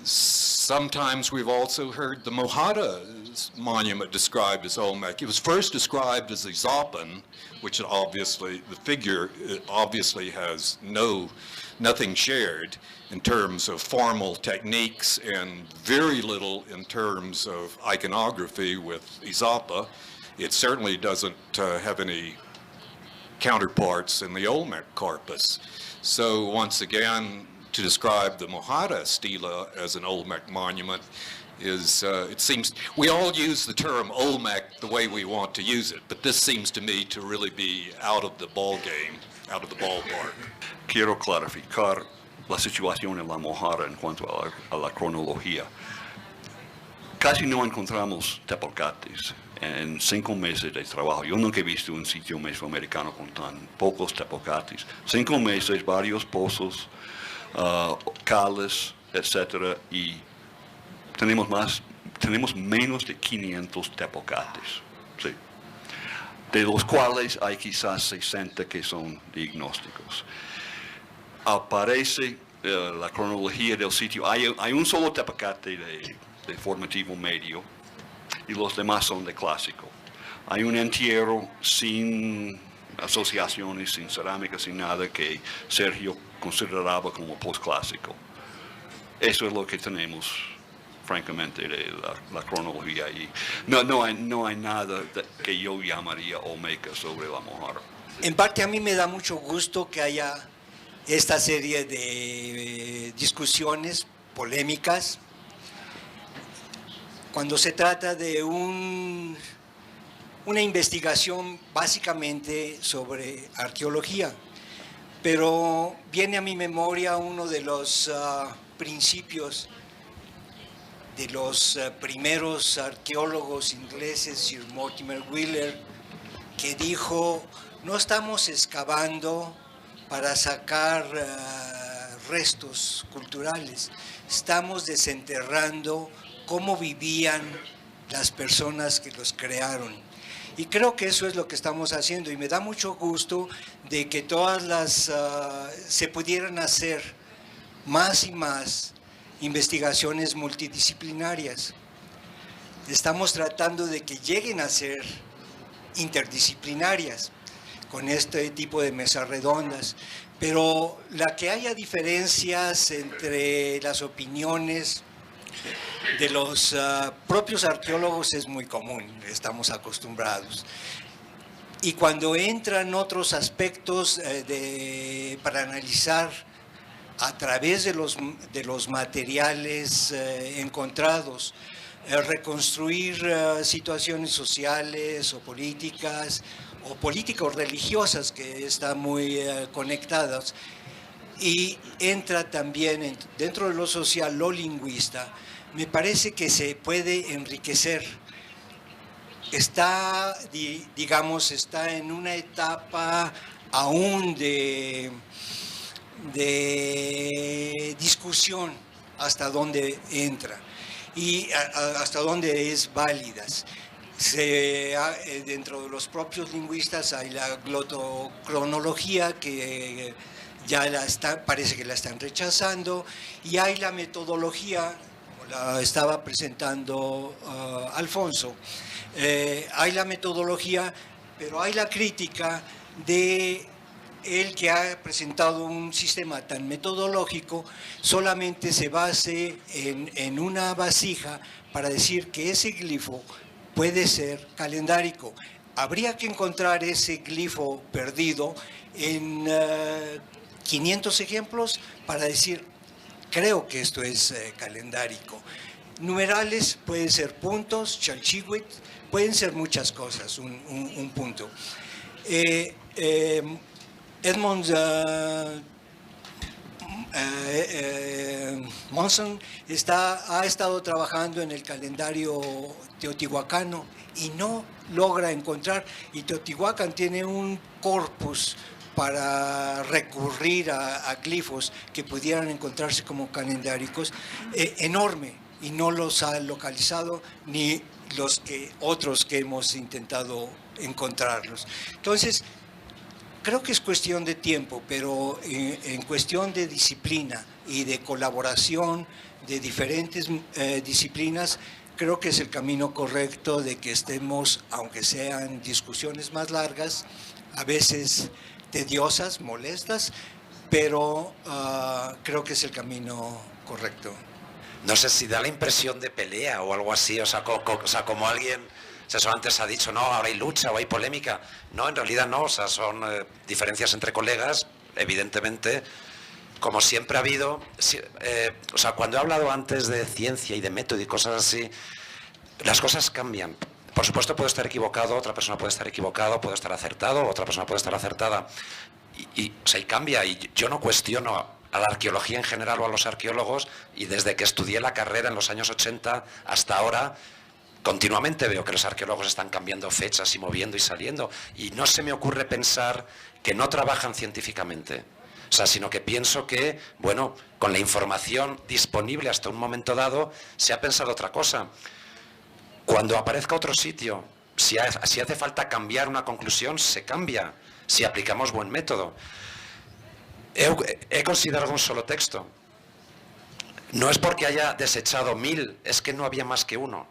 Speaker 11: Sometimes we've also heard the Mohara monument described as Olmec. It was first described as a Zopan, which obviously, the figure obviously has nothing shared in terms of formal techniques and very little in terms of iconography with Izapa. It certainly doesn't have any counterparts in the Olmec corpus. So once again, to describe the Mohara stela as an Olmec monument is, it seems, we all use the term Olmec the way we want to use it, but this seems to me to really be out of the ball game, out of the ballpark.
Speaker 10: Quiero clarificar la situación en la Mohara en cuanto a la cronología. Casi no encontramos tepocates en 5 meses de trabajo. Yo nunca he visto un sitio mesoamericano con tan pocos tepocates. 5 meses, varios pozos, cales, etc. Y tenemos menos de 500 tepocates, sí, de los cuales hay quizás 60 que son diagnósticos. Aparece la cronología del sitio. Hay un solo tepocate de formativo medio y los demás son de clásico. Hay un entierro sin asociaciones, sin cerámica, sin nada, que Sergio consideraba como postclásico. Eso es lo que tenemos, francamente, de la cronología. Y no hay nada que yo llamaría Olmeca sobre la Mohara.
Speaker 12: En parte a mí me da mucho gusto que haya esta serie de discusiones polémicas cuando se trata de una investigación básicamente sobre arqueología. Pero viene a mi memoria uno de los principios de los primeros arqueólogos ingleses, Sir Mortimer Wheeler, que dijo: no estamos excavando para sacar restos culturales, estamos desenterrando cómo vivían las personas que los crearon. Y creo que eso es lo que estamos haciendo, y me da mucho gusto de que todas las se pudieran hacer más y más investigaciones multidisciplinarias. Estamos tratando de que lleguen a ser interdisciplinarias con este tipo de mesas redondas, pero la que haya diferencias entre las opiniones de los propios arqueólogos es muy común, estamos acostumbrados. Y cuando entran otros aspectos para analizar a través de los materiales encontrados, reconstruir situaciones sociales o políticas o religiosas que están muy conectadas, y entra también dentro de lo social lo lingüista, me parece que se puede enriquecer. Está, digamos, está en una etapa aún de discusión hasta dónde entra y hasta dónde es válidas. Dentro de los propios lingüistas hay la glotocronología, que ya parece que la están rechazando, y hay la metodología, como la estaba presentando Alfonso. Hay la metodología, pero hay la crítica de el que ha presentado un sistema tan metodológico, solamente se base en una vasija para decir que ese glifo puede ser calendárico. Habría que encontrar ese glifo perdido en 500 ejemplos para decir, creo que esto es calendárico. Numerales pueden ser puntos, chalchihuit, pueden ser muchas cosas, un punto. Edmund Monson ha estado trabajando en el calendario teotihuacano y no logra encontrar, y Teotihuacán tiene un corpus para recurrir a glifos que pudieran encontrarse como calendáricos enorme, y no los ha localizado ni otros que hemos intentado encontrarlos. Entonces, Creo que es cuestión de tiempo, pero en cuestión de disciplina y de colaboración de diferentes disciplinas, creo que es el camino correcto de que estemos, aunque sean discusiones más largas, a veces tediosas, molestas, pero creo que es el camino correcto.
Speaker 9: No sé si da la impresión de pelea o algo así, o sea, como alguien, eso antes ha dicho, no, ahora hay lucha o hay polémica. No, en realidad no, o sea, son diferencias entre colegas, evidentemente, como siempre ha habido. O sea, cuando he hablado antes de ciencia y de método y cosas así, las cosas cambian. Por supuesto puedo estar equivocado, otra persona puede estar equivocado, puedo estar acertado, otra persona puede estar acertada. O sea, y cambia, y yo no cuestiono a la arqueología en general o a los arqueólogos, y desde que estudié la carrera en los años 80 hasta ahora, continuamente veo que los arqueólogos están cambiando fechas y moviendo y saliendo, y no se me ocurre pensar que no trabajan científicamente. O sea, sino que pienso que, bueno, con la información disponible hasta un momento dado, se ha pensado otra cosa. Cuando aparezca otro sitio, si hace falta cambiar una conclusión, se cambia, si aplicamos buen método. He considerado un solo texto. No es porque haya desechado 1000, es que no había más que uno.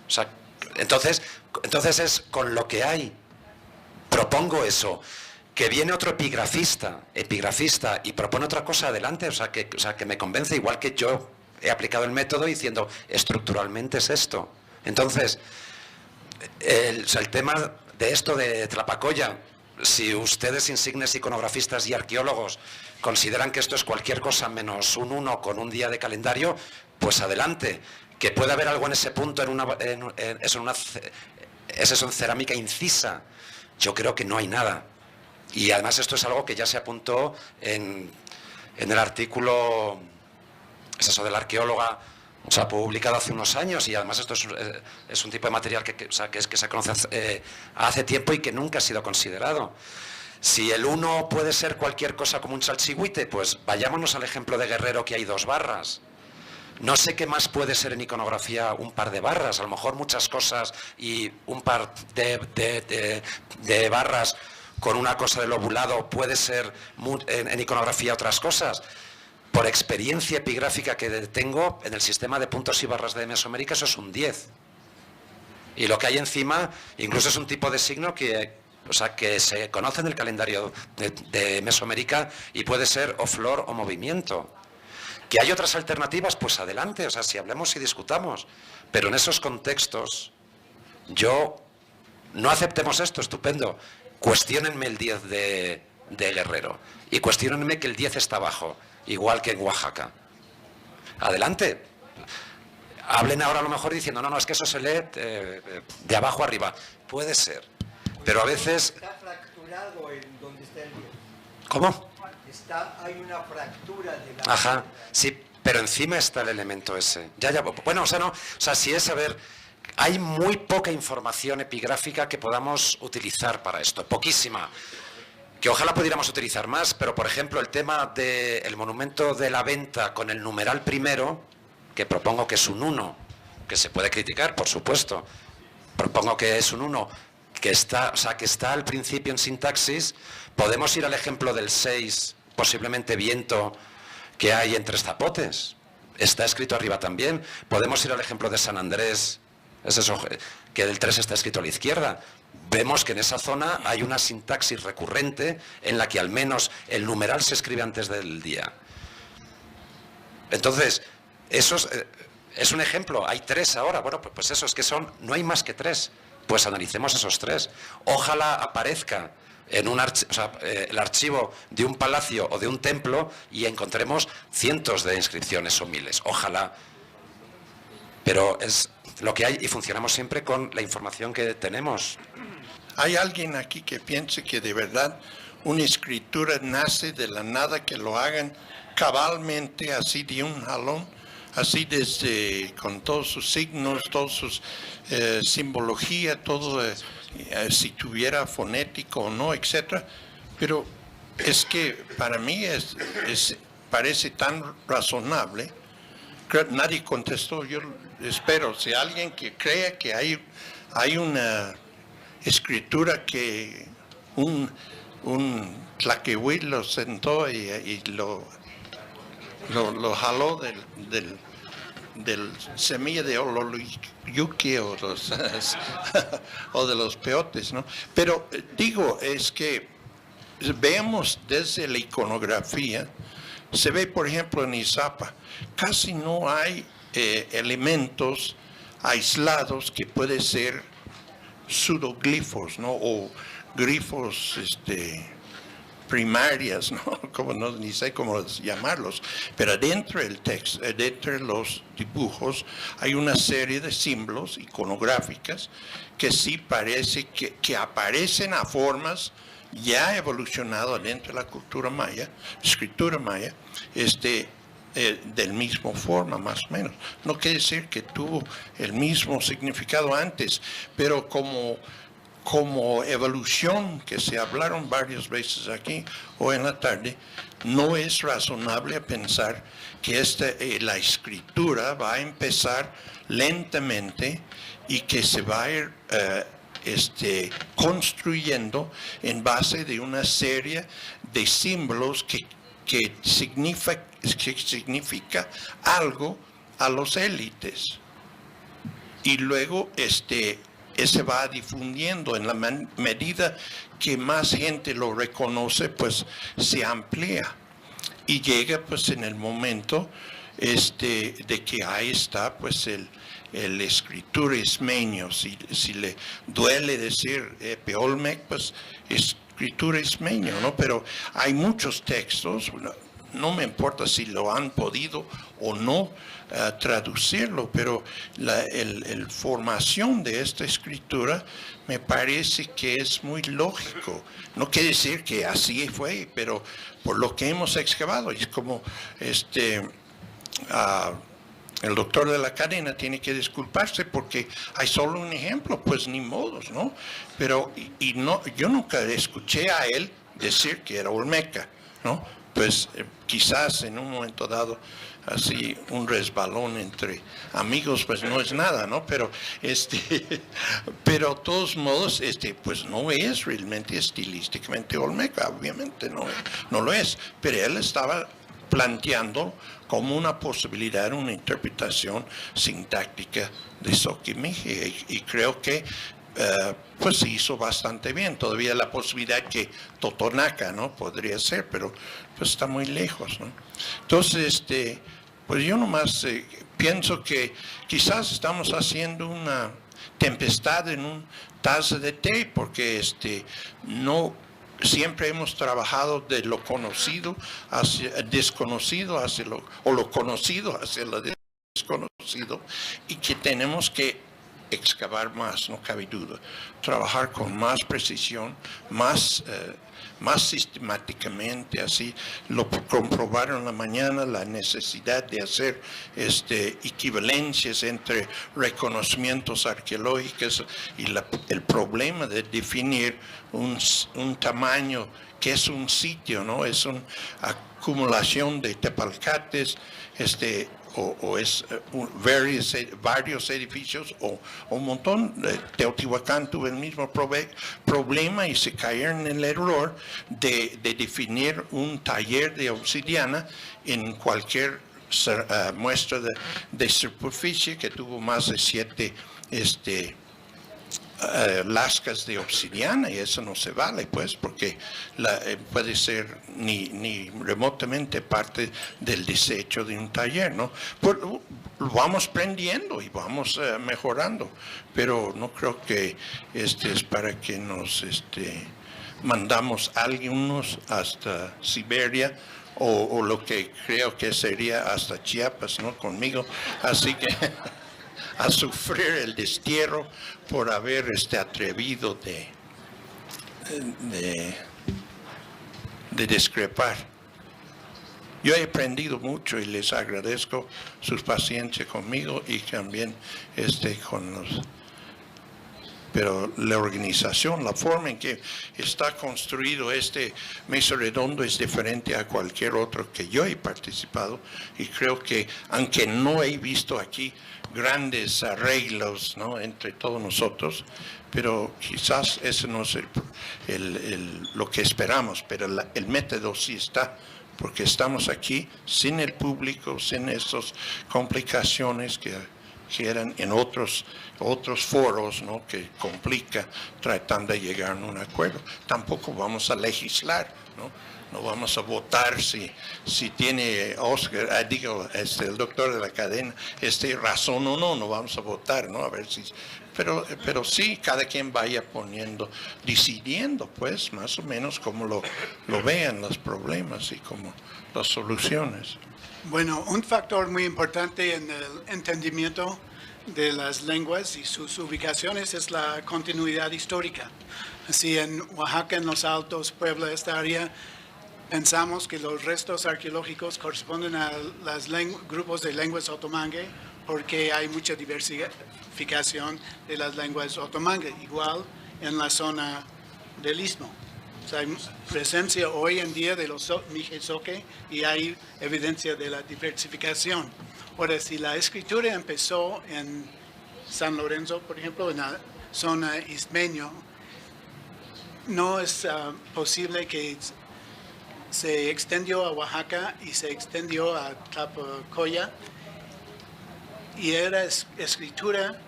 Speaker 9: O sea, entonces es con lo que hay. Propongo eso. Que viene otro epigrafista y propone otra cosa, adelante, o sea, que me convence, igual que yo he aplicado el método diciendo, estructuralmente es esto. Entonces, el tema de esto de Tlapacoya, si ustedes, insignes iconografistas y arqueólogos, consideran que esto es cualquier cosa menos un 1 con un día de calendario, pues adelante. Que puede haber algo en ese punto, es en cerámica incisa. Yo creo que no hay nada. Y además esto es algo que ya se apuntó en el artículo, es eso de la arqueóloga, o sea, publicado hace unos años, y además esto es un tipo de material que se conoce hace tiempo y que nunca ha sido considerado. Si el 1 puede ser cualquier cosa como un chalchihuite, pues vayámonos al ejemplo de Guerrero, que hay 2 barras. No sé qué más puede ser en iconografía un par de barras, a lo mejor muchas cosas y un par de barras con una cosa del lobulado puede ser en iconografía otras cosas. Por experiencia epigráfica que tengo, en el sistema de puntos y barras de Mesoamérica eso es un 10. Y lo que hay encima incluso es un tipo de signo que se conoce en el calendario de Mesoamérica y puede ser o flor o movimiento. ¿Que hay otras alternativas? Pues adelante, o sea, si hablemos y discutamos. Pero en esos contextos, no aceptemos esto, estupendo. Cuestiónenme el 10 de Guerrero y cuestiónenme que el 10 está abajo, igual que en Oaxaca. Adelante. Hablen ahora a lo mejor diciendo, no, es que eso se lee de abajo arriba. Puede ser, pero a veces...
Speaker 12: Está fracturado en donde está el 10.
Speaker 9: ¿Cómo?
Speaker 12: Hay una fractura de la...
Speaker 9: Ajá, sí, pero encima está el elemento ese. Bueno, si es, a ver, hay muy poca información epigráfica que podamos utilizar para esto, poquísima. Que ojalá pudiéramos utilizar más, pero por ejemplo el tema del monumento de la venta con el numeral primero, que propongo que es un 1, que se puede criticar, por supuesto. Propongo que es un 1, que está al principio en sintaxis. Podemos ir al ejemplo del 6, posiblemente viento, que hay en Tres Zapotes. Está escrito arriba también. Podemos ir al ejemplo de San Andrés, es eso, que del 3 está escrito a la izquierda. Vemos que en esa zona hay una sintaxis recurrente en la que al menos el numeral se escribe antes del día. Entonces, eso es un ejemplo. Hay 3 ahora. Bueno, pues eso, es que no hay más que 3. Pues analicemos esos 3. Ojalá aparezca en el archivo de un palacio o de un templo y encontremos cientos de inscripciones o miles. Ojalá. Pero es lo que hay y funcionamos siempre con la información que tenemos.
Speaker 13: ¿Hay alguien aquí que piense que de verdad una escritura nace de la nada, que lo hagan cabalmente, así de un jalón, así con todos sus signos, todos sus simbología, todo, si tuviera fonético o no, etcétera? Pero es que para mí parece tan razonable. Nadie contestó. Yo espero, si alguien que crea que hay una escritura que un un tlaquihuil lo sentó y lo jaló del semilla de ololuyuki o de los peotes, ¿no? Pero digo, es que vemos desde la iconografía, se ve por ejemplo en Izapa, casi no hay elementos aislados que pueden ser pseudoglifos, ¿no? O grifos primarias, ¿no? Como ni sé cómo llamarlos, pero dentro del texto, dentro de los dibujos, hay una serie de símbolos iconográficas que sí parece que aparecen a formas ya evolucionado dentro de la cultura maya, escritura maya, del mismo forma, más o menos. No quiere decir que tuvo el mismo significado antes, pero como evolución, que se hablaron varias veces aquí o en la tarde, no es razonable pensar que la escritura va a empezar lentamente y que se va a ir construyendo en base de una serie de símbolos que significa algo a los élites. Y luego se va difundiendo en la medida que más gente lo reconoce, pues se amplía y llega pues en el momento de que ahí está pues el escritor ismeño, si le duele decir Peolmec, pues escritor ismeño, ¿no? Pero hay muchos textos, no me importa si lo han podido o no traducirlo, pero la formación de esta escritura me parece que es muy lógico. No quiere decir que así fue, pero por lo que hemos excavado, es como el doctor de la cadena tiene que disculparse porque hay solo un ejemplo, pues ni modos, ¿no? Pero yo nunca escuché a él decir que era olmeca, ¿no? Pues quizás en un momento dado, así un resbalón entre amigos, pues no es nada, ¿no? Pero pero de todos modos, pues no es realmente estilísticamente olmeca, obviamente no lo es, pero él estaba planteando como una posibilidad, una interpretación sintáctica de Soquimije, y creo que pues se hizo bastante bien. Todavía la posibilidad que Totonaca, ¿no? Podría ser, pero pues está muy lejos, ¿no? Entonces, pues yo nomás pienso que quizás estamos haciendo una tempestad en un taza de té, porque no siempre hemos trabajado de lo conocido hacia el desconocido, o lo conocido hacia lo desconocido, y que tenemos que excavar más, no cabe duda, trabajar con más precisión, más sistemáticamente, así lo comprobaron en la mañana, la necesidad de hacer equivalencias entre reconocimientos arqueológicos y el problema de definir un tamaño que es un sitio, ¿no? Es una acumulación de tepalcates, o es varios edificios o un montón. Teotihuacán tuvo el mismo problema y se cayeron en el error de definir un taller de obsidiana en cualquier muestra de superficie que tuvo más de 7 lascas de obsidiana, y eso no se vale, pues, porque puede ser ni remotamente parte del desecho de un taller, ¿no? Lo vamos prendiendo y vamos mejorando, pero no creo que es para que nos mandamos a algunos hasta Siberia o lo que creo que sería hasta Chiapas, ¿no? Conmigo, así que a sufrir el destierro por haber atrevido de discrepar. Yo he aprendido mucho y les agradezco su paciencia conmigo y también con pero la organización, la forma en que está construido este Mesa Redondo es diferente a cualquier otro que yo he participado, y creo que, aunque no he visto aquí grandes arreglos, ¿no?, entre todos nosotros, pero quizás eso no es lo que esperamos, pero el método sí está, porque estamos aquí sin el público, sin esas complicaciones que eran en otros foros, ¿no?, que complica tratando de llegar a un acuerdo. Tampoco vamos a legislar, ¿no? No vamos a votar si tiene Oscar, el doctor de la cadena, razón o no, no vamos a votar, ¿no? A ver si, pero sí, cada quien vaya decidiendo, pues, más o menos como lo vean los problemas y como las soluciones.
Speaker 14: Bueno, un factor muy importante en el entendimiento de las lenguas y sus ubicaciones es la continuidad histórica. Así, en Oaxaca, en los Altos, Puebla, esta área, pensamos que los restos arqueológicos corresponden a los grupos de lenguas otomangue, porque hay mucha diversificación de las lenguas otomangue, igual en la zona del Istmo. O sea, hay presencia hoy en día de los mijezoque y hay evidencia de la diversificación. Ahora, si la escritura empezó en San Lorenzo, por ejemplo, en la zona istmeño, no es posible que se extendió a Oaxaca y se extendió a Tlapacoya, y era escritura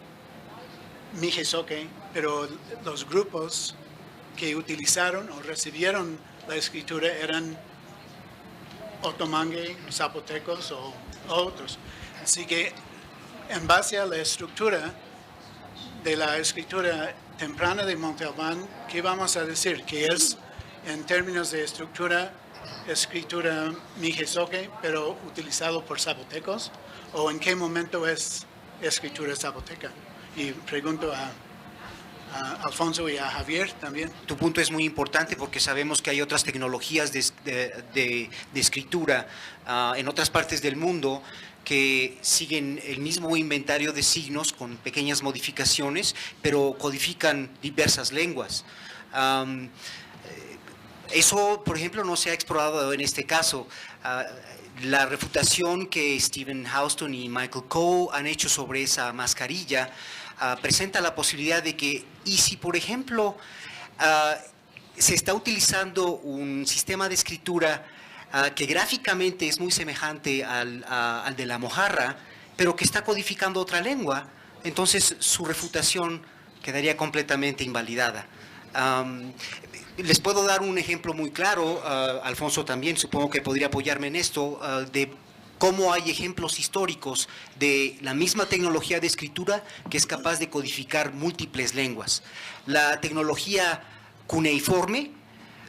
Speaker 14: mijezoque, pero los grupos que utilizaron o recibieron la escritura eran otomangue, zapotecos o otros. Así que, en base a la estructura de la escritura temprana de Monte Albán, ¿qué vamos a decir? Que es, en términos de escritura mijezoque, pero utilizado por zapotecos, o en qué momento es escritura zapoteca. Y pregunto a Alfonso y a Javier también.
Speaker 1: Tu punto es muy importante porque sabemos que hay otras tecnologías de escritura en otras partes del mundo que siguen el mismo inventario de signos con pequeñas modificaciones, pero codifican diversas lenguas. Eso, por ejemplo, no se ha explorado en este caso. La refutación que Stephen Houston y Michael Coe han hecho sobre esa mascarilla presenta la posibilidad de que, y si por ejemplo se está utilizando un sistema de escritura que gráficamente es muy semejante al de la mojarra, pero que está codificando otra lengua, entonces su refutación quedaría completamente invalidada. Les puedo dar un ejemplo muy claro, Alfonso también supongo que podría apoyarme en esto, de cómo hay ejemplos históricos de la misma tecnología de escritura que es capaz de codificar múltiples lenguas. La tecnología cuneiforme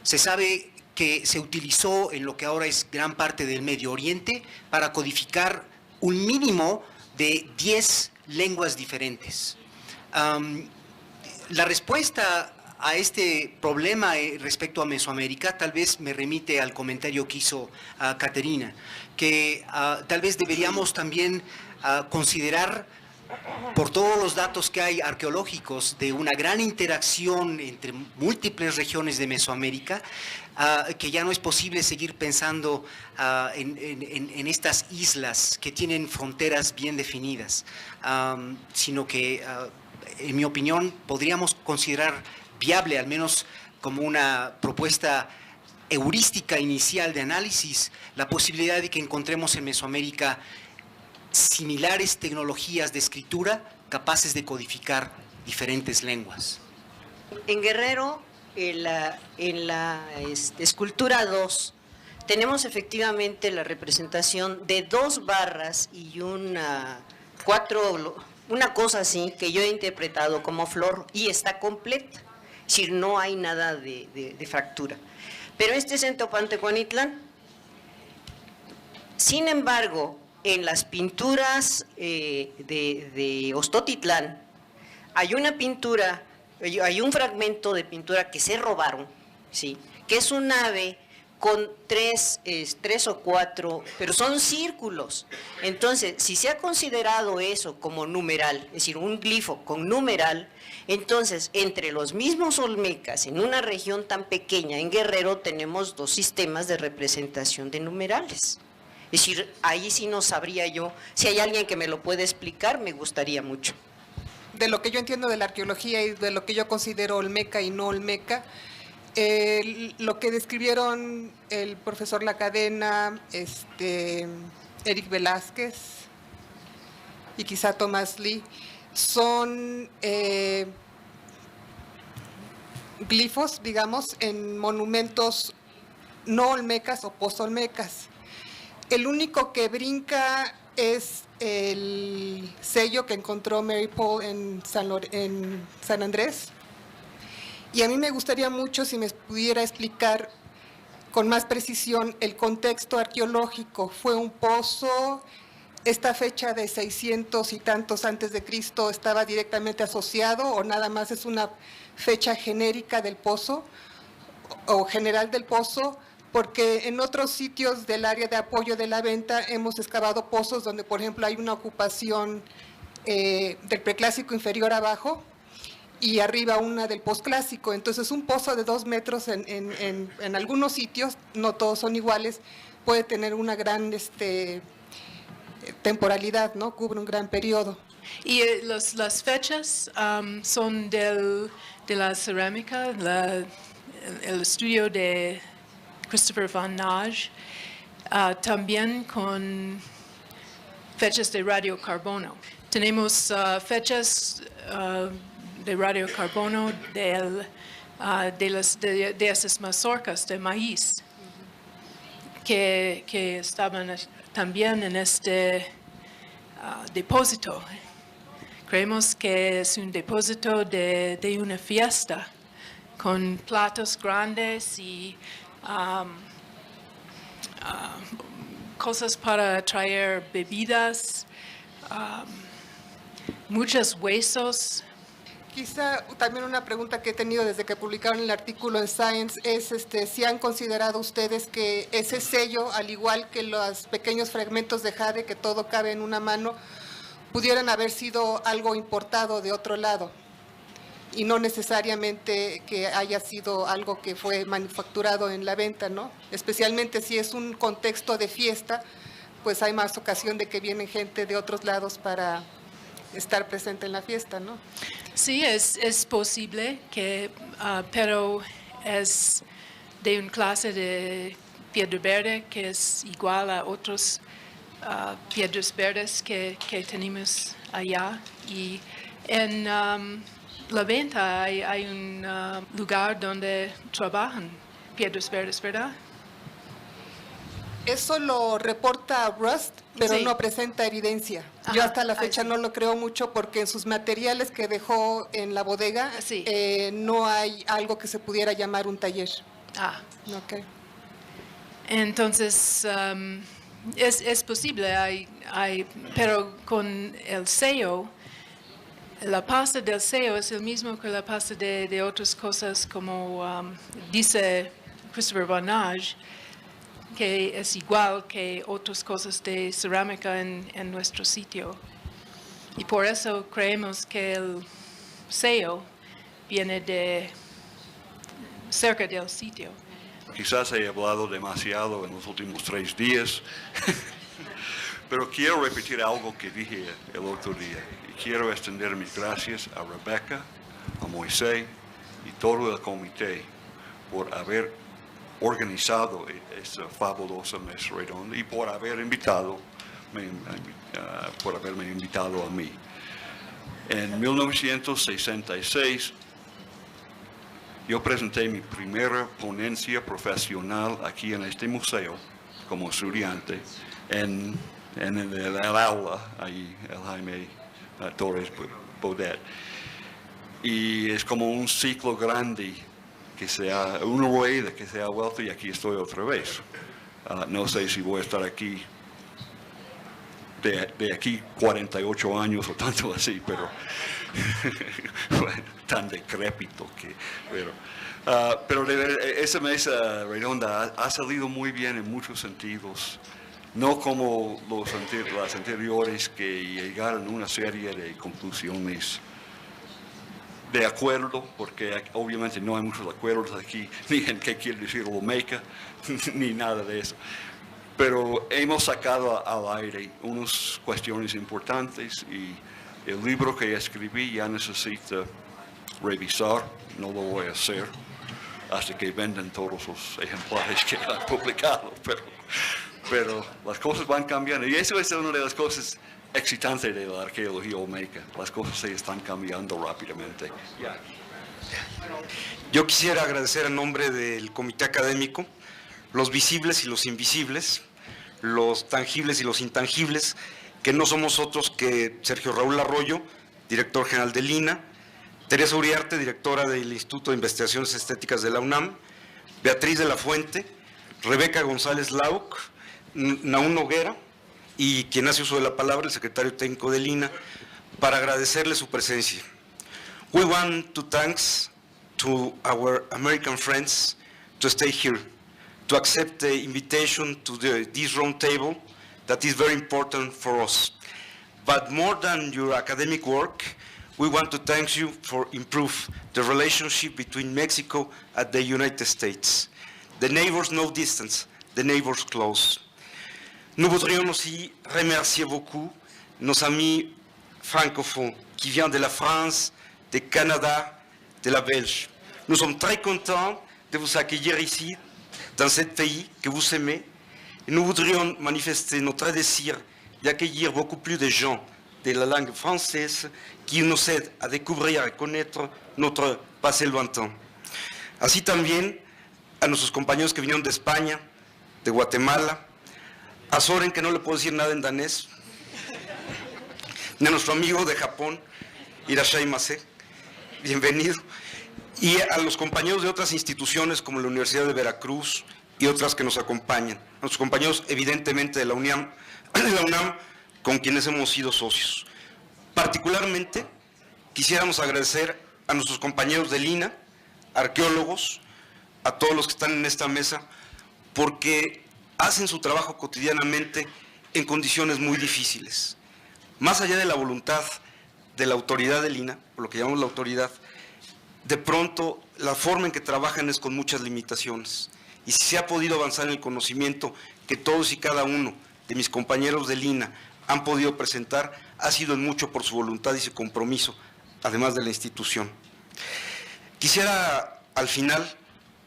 Speaker 1: se sabe que se utilizó en lo que ahora es gran parte del Medio Oriente para codificar un mínimo de 10 lenguas diferentes. La respuesta a este problema respecto a Mesoamérica tal vez me remite al comentario que hizo Caterina, que tal vez deberíamos también considerar, por todos los datos que hay arqueológicos de una gran interacción entre múltiples regiones de Mesoamérica, que ya no es posible seguir pensando en estas islas que tienen fronteras bien definidas, sino que, en mi opinión, podríamos considerar viable, al menos como una propuesta heurística inicial de análisis, la posibilidad de que encontremos en Mesoamérica similares tecnologías de escritura capaces de codificar diferentes lenguas.
Speaker 15: En Guerrero, en la escultura 2, tenemos efectivamente la representación de 2 barras y una cosa así que yo he interpretado como flor y está completa. Es decir, no hay nada de fractura. Pero este es en Topantecuanitlán. Sin embargo, en las pinturas de Ostotitlán, hay una pintura, hay un fragmento de pintura que se robaron, ¿sí?, que es un ave con tres o cuatro, pero son círculos. Entonces, si se ha considerado eso como numeral, es decir, un glifo con numeral, entonces, entre los mismos olmecas, en una región tan pequeña, en Guerrero, tenemos dos sistemas de representación de numerales. Es decir, ahí sí no sabría yo. Si hay alguien que me lo puede explicar, me gustaría mucho.
Speaker 16: De lo que yo entiendo de la arqueología y de lo que yo considero olmeca y no olmeca, lo que describieron el profesor Lacadena, Eric Velázquez y quizá Thomas Lee, son glifos, digamos, en monumentos no olmecas o posolmecas. El único que brinca es el sello que encontró Mary Paul en San Andrés. Y a mí me gustaría mucho si me pudiera explicar con más precisión el contexto arqueológico. ¿Fue un pozo? ¿Esta fecha de 600 y tantos antes de Cristo estaba directamente asociado o nada más es una fecha genérica del pozo o general del pozo? Porque en otros sitios del área de apoyo de la venta hemos excavado pozos donde, por ejemplo, hay una ocupación del preclásico inferior abajo y arriba una del posclásico. Entonces, un pozo de 2 metros en algunos sitios, no todos son iguales, puede tener una gran temporalidad, ¿no? Cubre un gran periodo.
Speaker 6: Y las fechas son de la cerámica, el estudio de Christopher Van Nage, también con fechas de radiocarbono. Tenemos fechas de radiocarbono de esas mazorcas de maíz que estaban también en este depósito. Creemos que es un depósito de una fiesta con platos grandes y cosas para traer bebidas, muchos huesos.
Speaker 16: Quizá también una pregunta que he tenido desde que publicaron el artículo en Science es si han considerado ustedes que ese sello, al igual que los pequeños fragmentos de jade, que todo cabe en una mano, pudieran haber sido algo importado de otro lado y no necesariamente que haya sido algo que fue manufacturado en la venta, ¿no? Especialmente si es un contexto de fiesta, pues hay más ocasión de que viene gente de otros lados para estar presente en la fiesta, ¿no?
Speaker 6: Sí, es posible, pero es de una clase de piedra verde que es igual a otros piedras verdes que tenemos allá. Y en la venta hay un lugar donde trabajan piedras verdes, ¿verdad?
Speaker 16: Eso lo reporta Rust, pero
Speaker 6: Sí.
Speaker 16: no presenta evidencia.
Speaker 6: Ajá,
Speaker 16: Yo hasta la fecha
Speaker 6: sí.
Speaker 16: no lo creo mucho porque en sus materiales que dejó en la bodega no hay algo que se pudiera llamar un taller.
Speaker 6: Ah.
Speaker 16: Okay.
Speaker 6: Entonces, es posible, pero con el sello, la pasta del sello es el mismo que la pasta de otras cosas, como dice Christopher Van Nage, que es igual que otras cosas de cerámica en nuestro sitio. Y por eso creemos que el sello viene de cerca del sitio.
Speaker 10: Quizás he hablado demasiado en los últimos 3 días, pero quiero repetir algo que dije el otro día. Y quiero extender mis gracias a Rebecca, a Moisés y todo el comité por haber organizado esta fabulosa mesa redonda y por haber haberme invitado a mí. En 1966 yo presenté mi primera ponencia profesional aquí en este museo como estudiante en el aula, ahí, el Jaime Torres Bodet. Y es como un ciclo grande, una rueda que se ha vuelto y aquí estoy otra vez. No sé si voy a estar aquí de aquí 48 años o tanto así, pero bueno, tan decrépito que... Pero esa mesa redonda ha salido muy bien en muchos sentidos, no como las anteriores que llegaron a una serie de conclusiones de acuerdo, porque obviamente no hay muchos acuerdos aquí, ni en qué quiere decir Olmeca, ni nada de eso. Pero hemos sacado al aire unas cuestiones importantes y el libro que escribí ya necesita revisar, no lo voy a hacer hasta que vendan todos los ejemplares que han publicado, pero las cosas van cambiando y eso es una de las cosas excitantes de la arqueología olmeca, las cosas se están cambiando rápidamente.
Speaker 17: Yo quisiera agradecer en nombre del comité académico los visibles y los invisibles, los tangibles y los intangibles, que no somos otros que Sergio Raúl Arroyo, director general del INA, Teresa Uriarte, directora del Instituto de Investigaciones Estéticas de la UNAM, Beatriz de la Fuente, Rebeca González Lauc, Naún Noguera y quien hace uso de la palabra, el secretario técnico del INA, para agradecerle su presencia. We want to thanks to our American friends to stay here, to accept the invitation to this round table that is very important for us. But more than your academic work, we want to thank you for improve the relationship between Mexico and the United States. The neighbors no distance, the neighbors close. Nous voudrions aussi remercier beaucoup nos amis francophones qui viennent de la France, du Canada, de la Belgique. Nous sommes très contents de vous accueillir ici, dans ce pays que vous aimez. Et nous voudrions manifester notre désir d'accueillir beaucoup plus de gens de la langue française qui nous aident à découvrir et connaître notre passé lointain. Así también a nuestros compañeros que vinieron de España, de Guatemala, a Soren, que no le puedo decir nada en danés, ni a nuestro amigo de Japón, Irashai Mase, bienvenido, y a los compañeros de otras instituciones como la Universidad de Veracruz y otras que nos acompañan, a nuestros compañeros evidentemente de la UNAM, con quienes hemos sido socios. Particularmente quisiéramos agradecer a nuestros compañeros del INA, arqueólogos, a todos los que están en esta mesa, porque hacen su trabajo cotidianamente en condiciones muy difíciles. Más allá de la voluntad de la autoridad del INA, o lo que llamamos la autoridad, de pronto la forma en que trabajan es con muchas limitaciones. Y si se ha podido avanzar en el conocimiento que todos y cada uno de mis compañeros del INA han podido presentar, ha sido en mucho por su voluntad y su compromiso, además de la institución. Quisiera al final,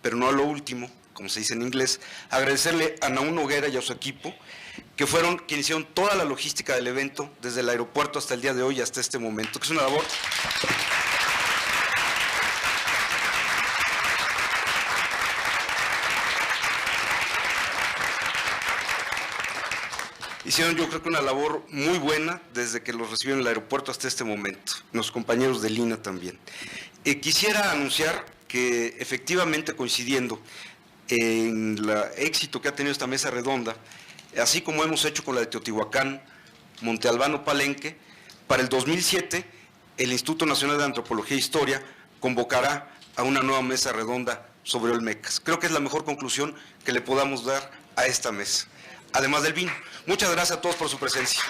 Speaker 17: pero no a lo último, como se dice en inglés, agradecerle a Naún Noguera y a su equipo, que fueron quienes hicieron toda la logística del evento, desde el aeropuerto hasta el día de hoy, hasta este momento, que es una labor... Hicieron yo creo que una labor muy buena desde que los recibieron en el aeropuerto hasta este momento, los compañeros de Lina también. Quisiera anunciar que efectivamente coincidiendo en el éxito que ha tenido esta mesa redonda, así como hemos hecho con la de Teotihuacán, Monte Albano, Palenque, para el 2007 el Instituto Nacional de Antropología e Historia convocará a una nueva mesa redonda sobre olmecas. Creo que es la mejor conclusión que le podamos dar a esta mesa, además del vino. Muchas gracias a todos por su presencia.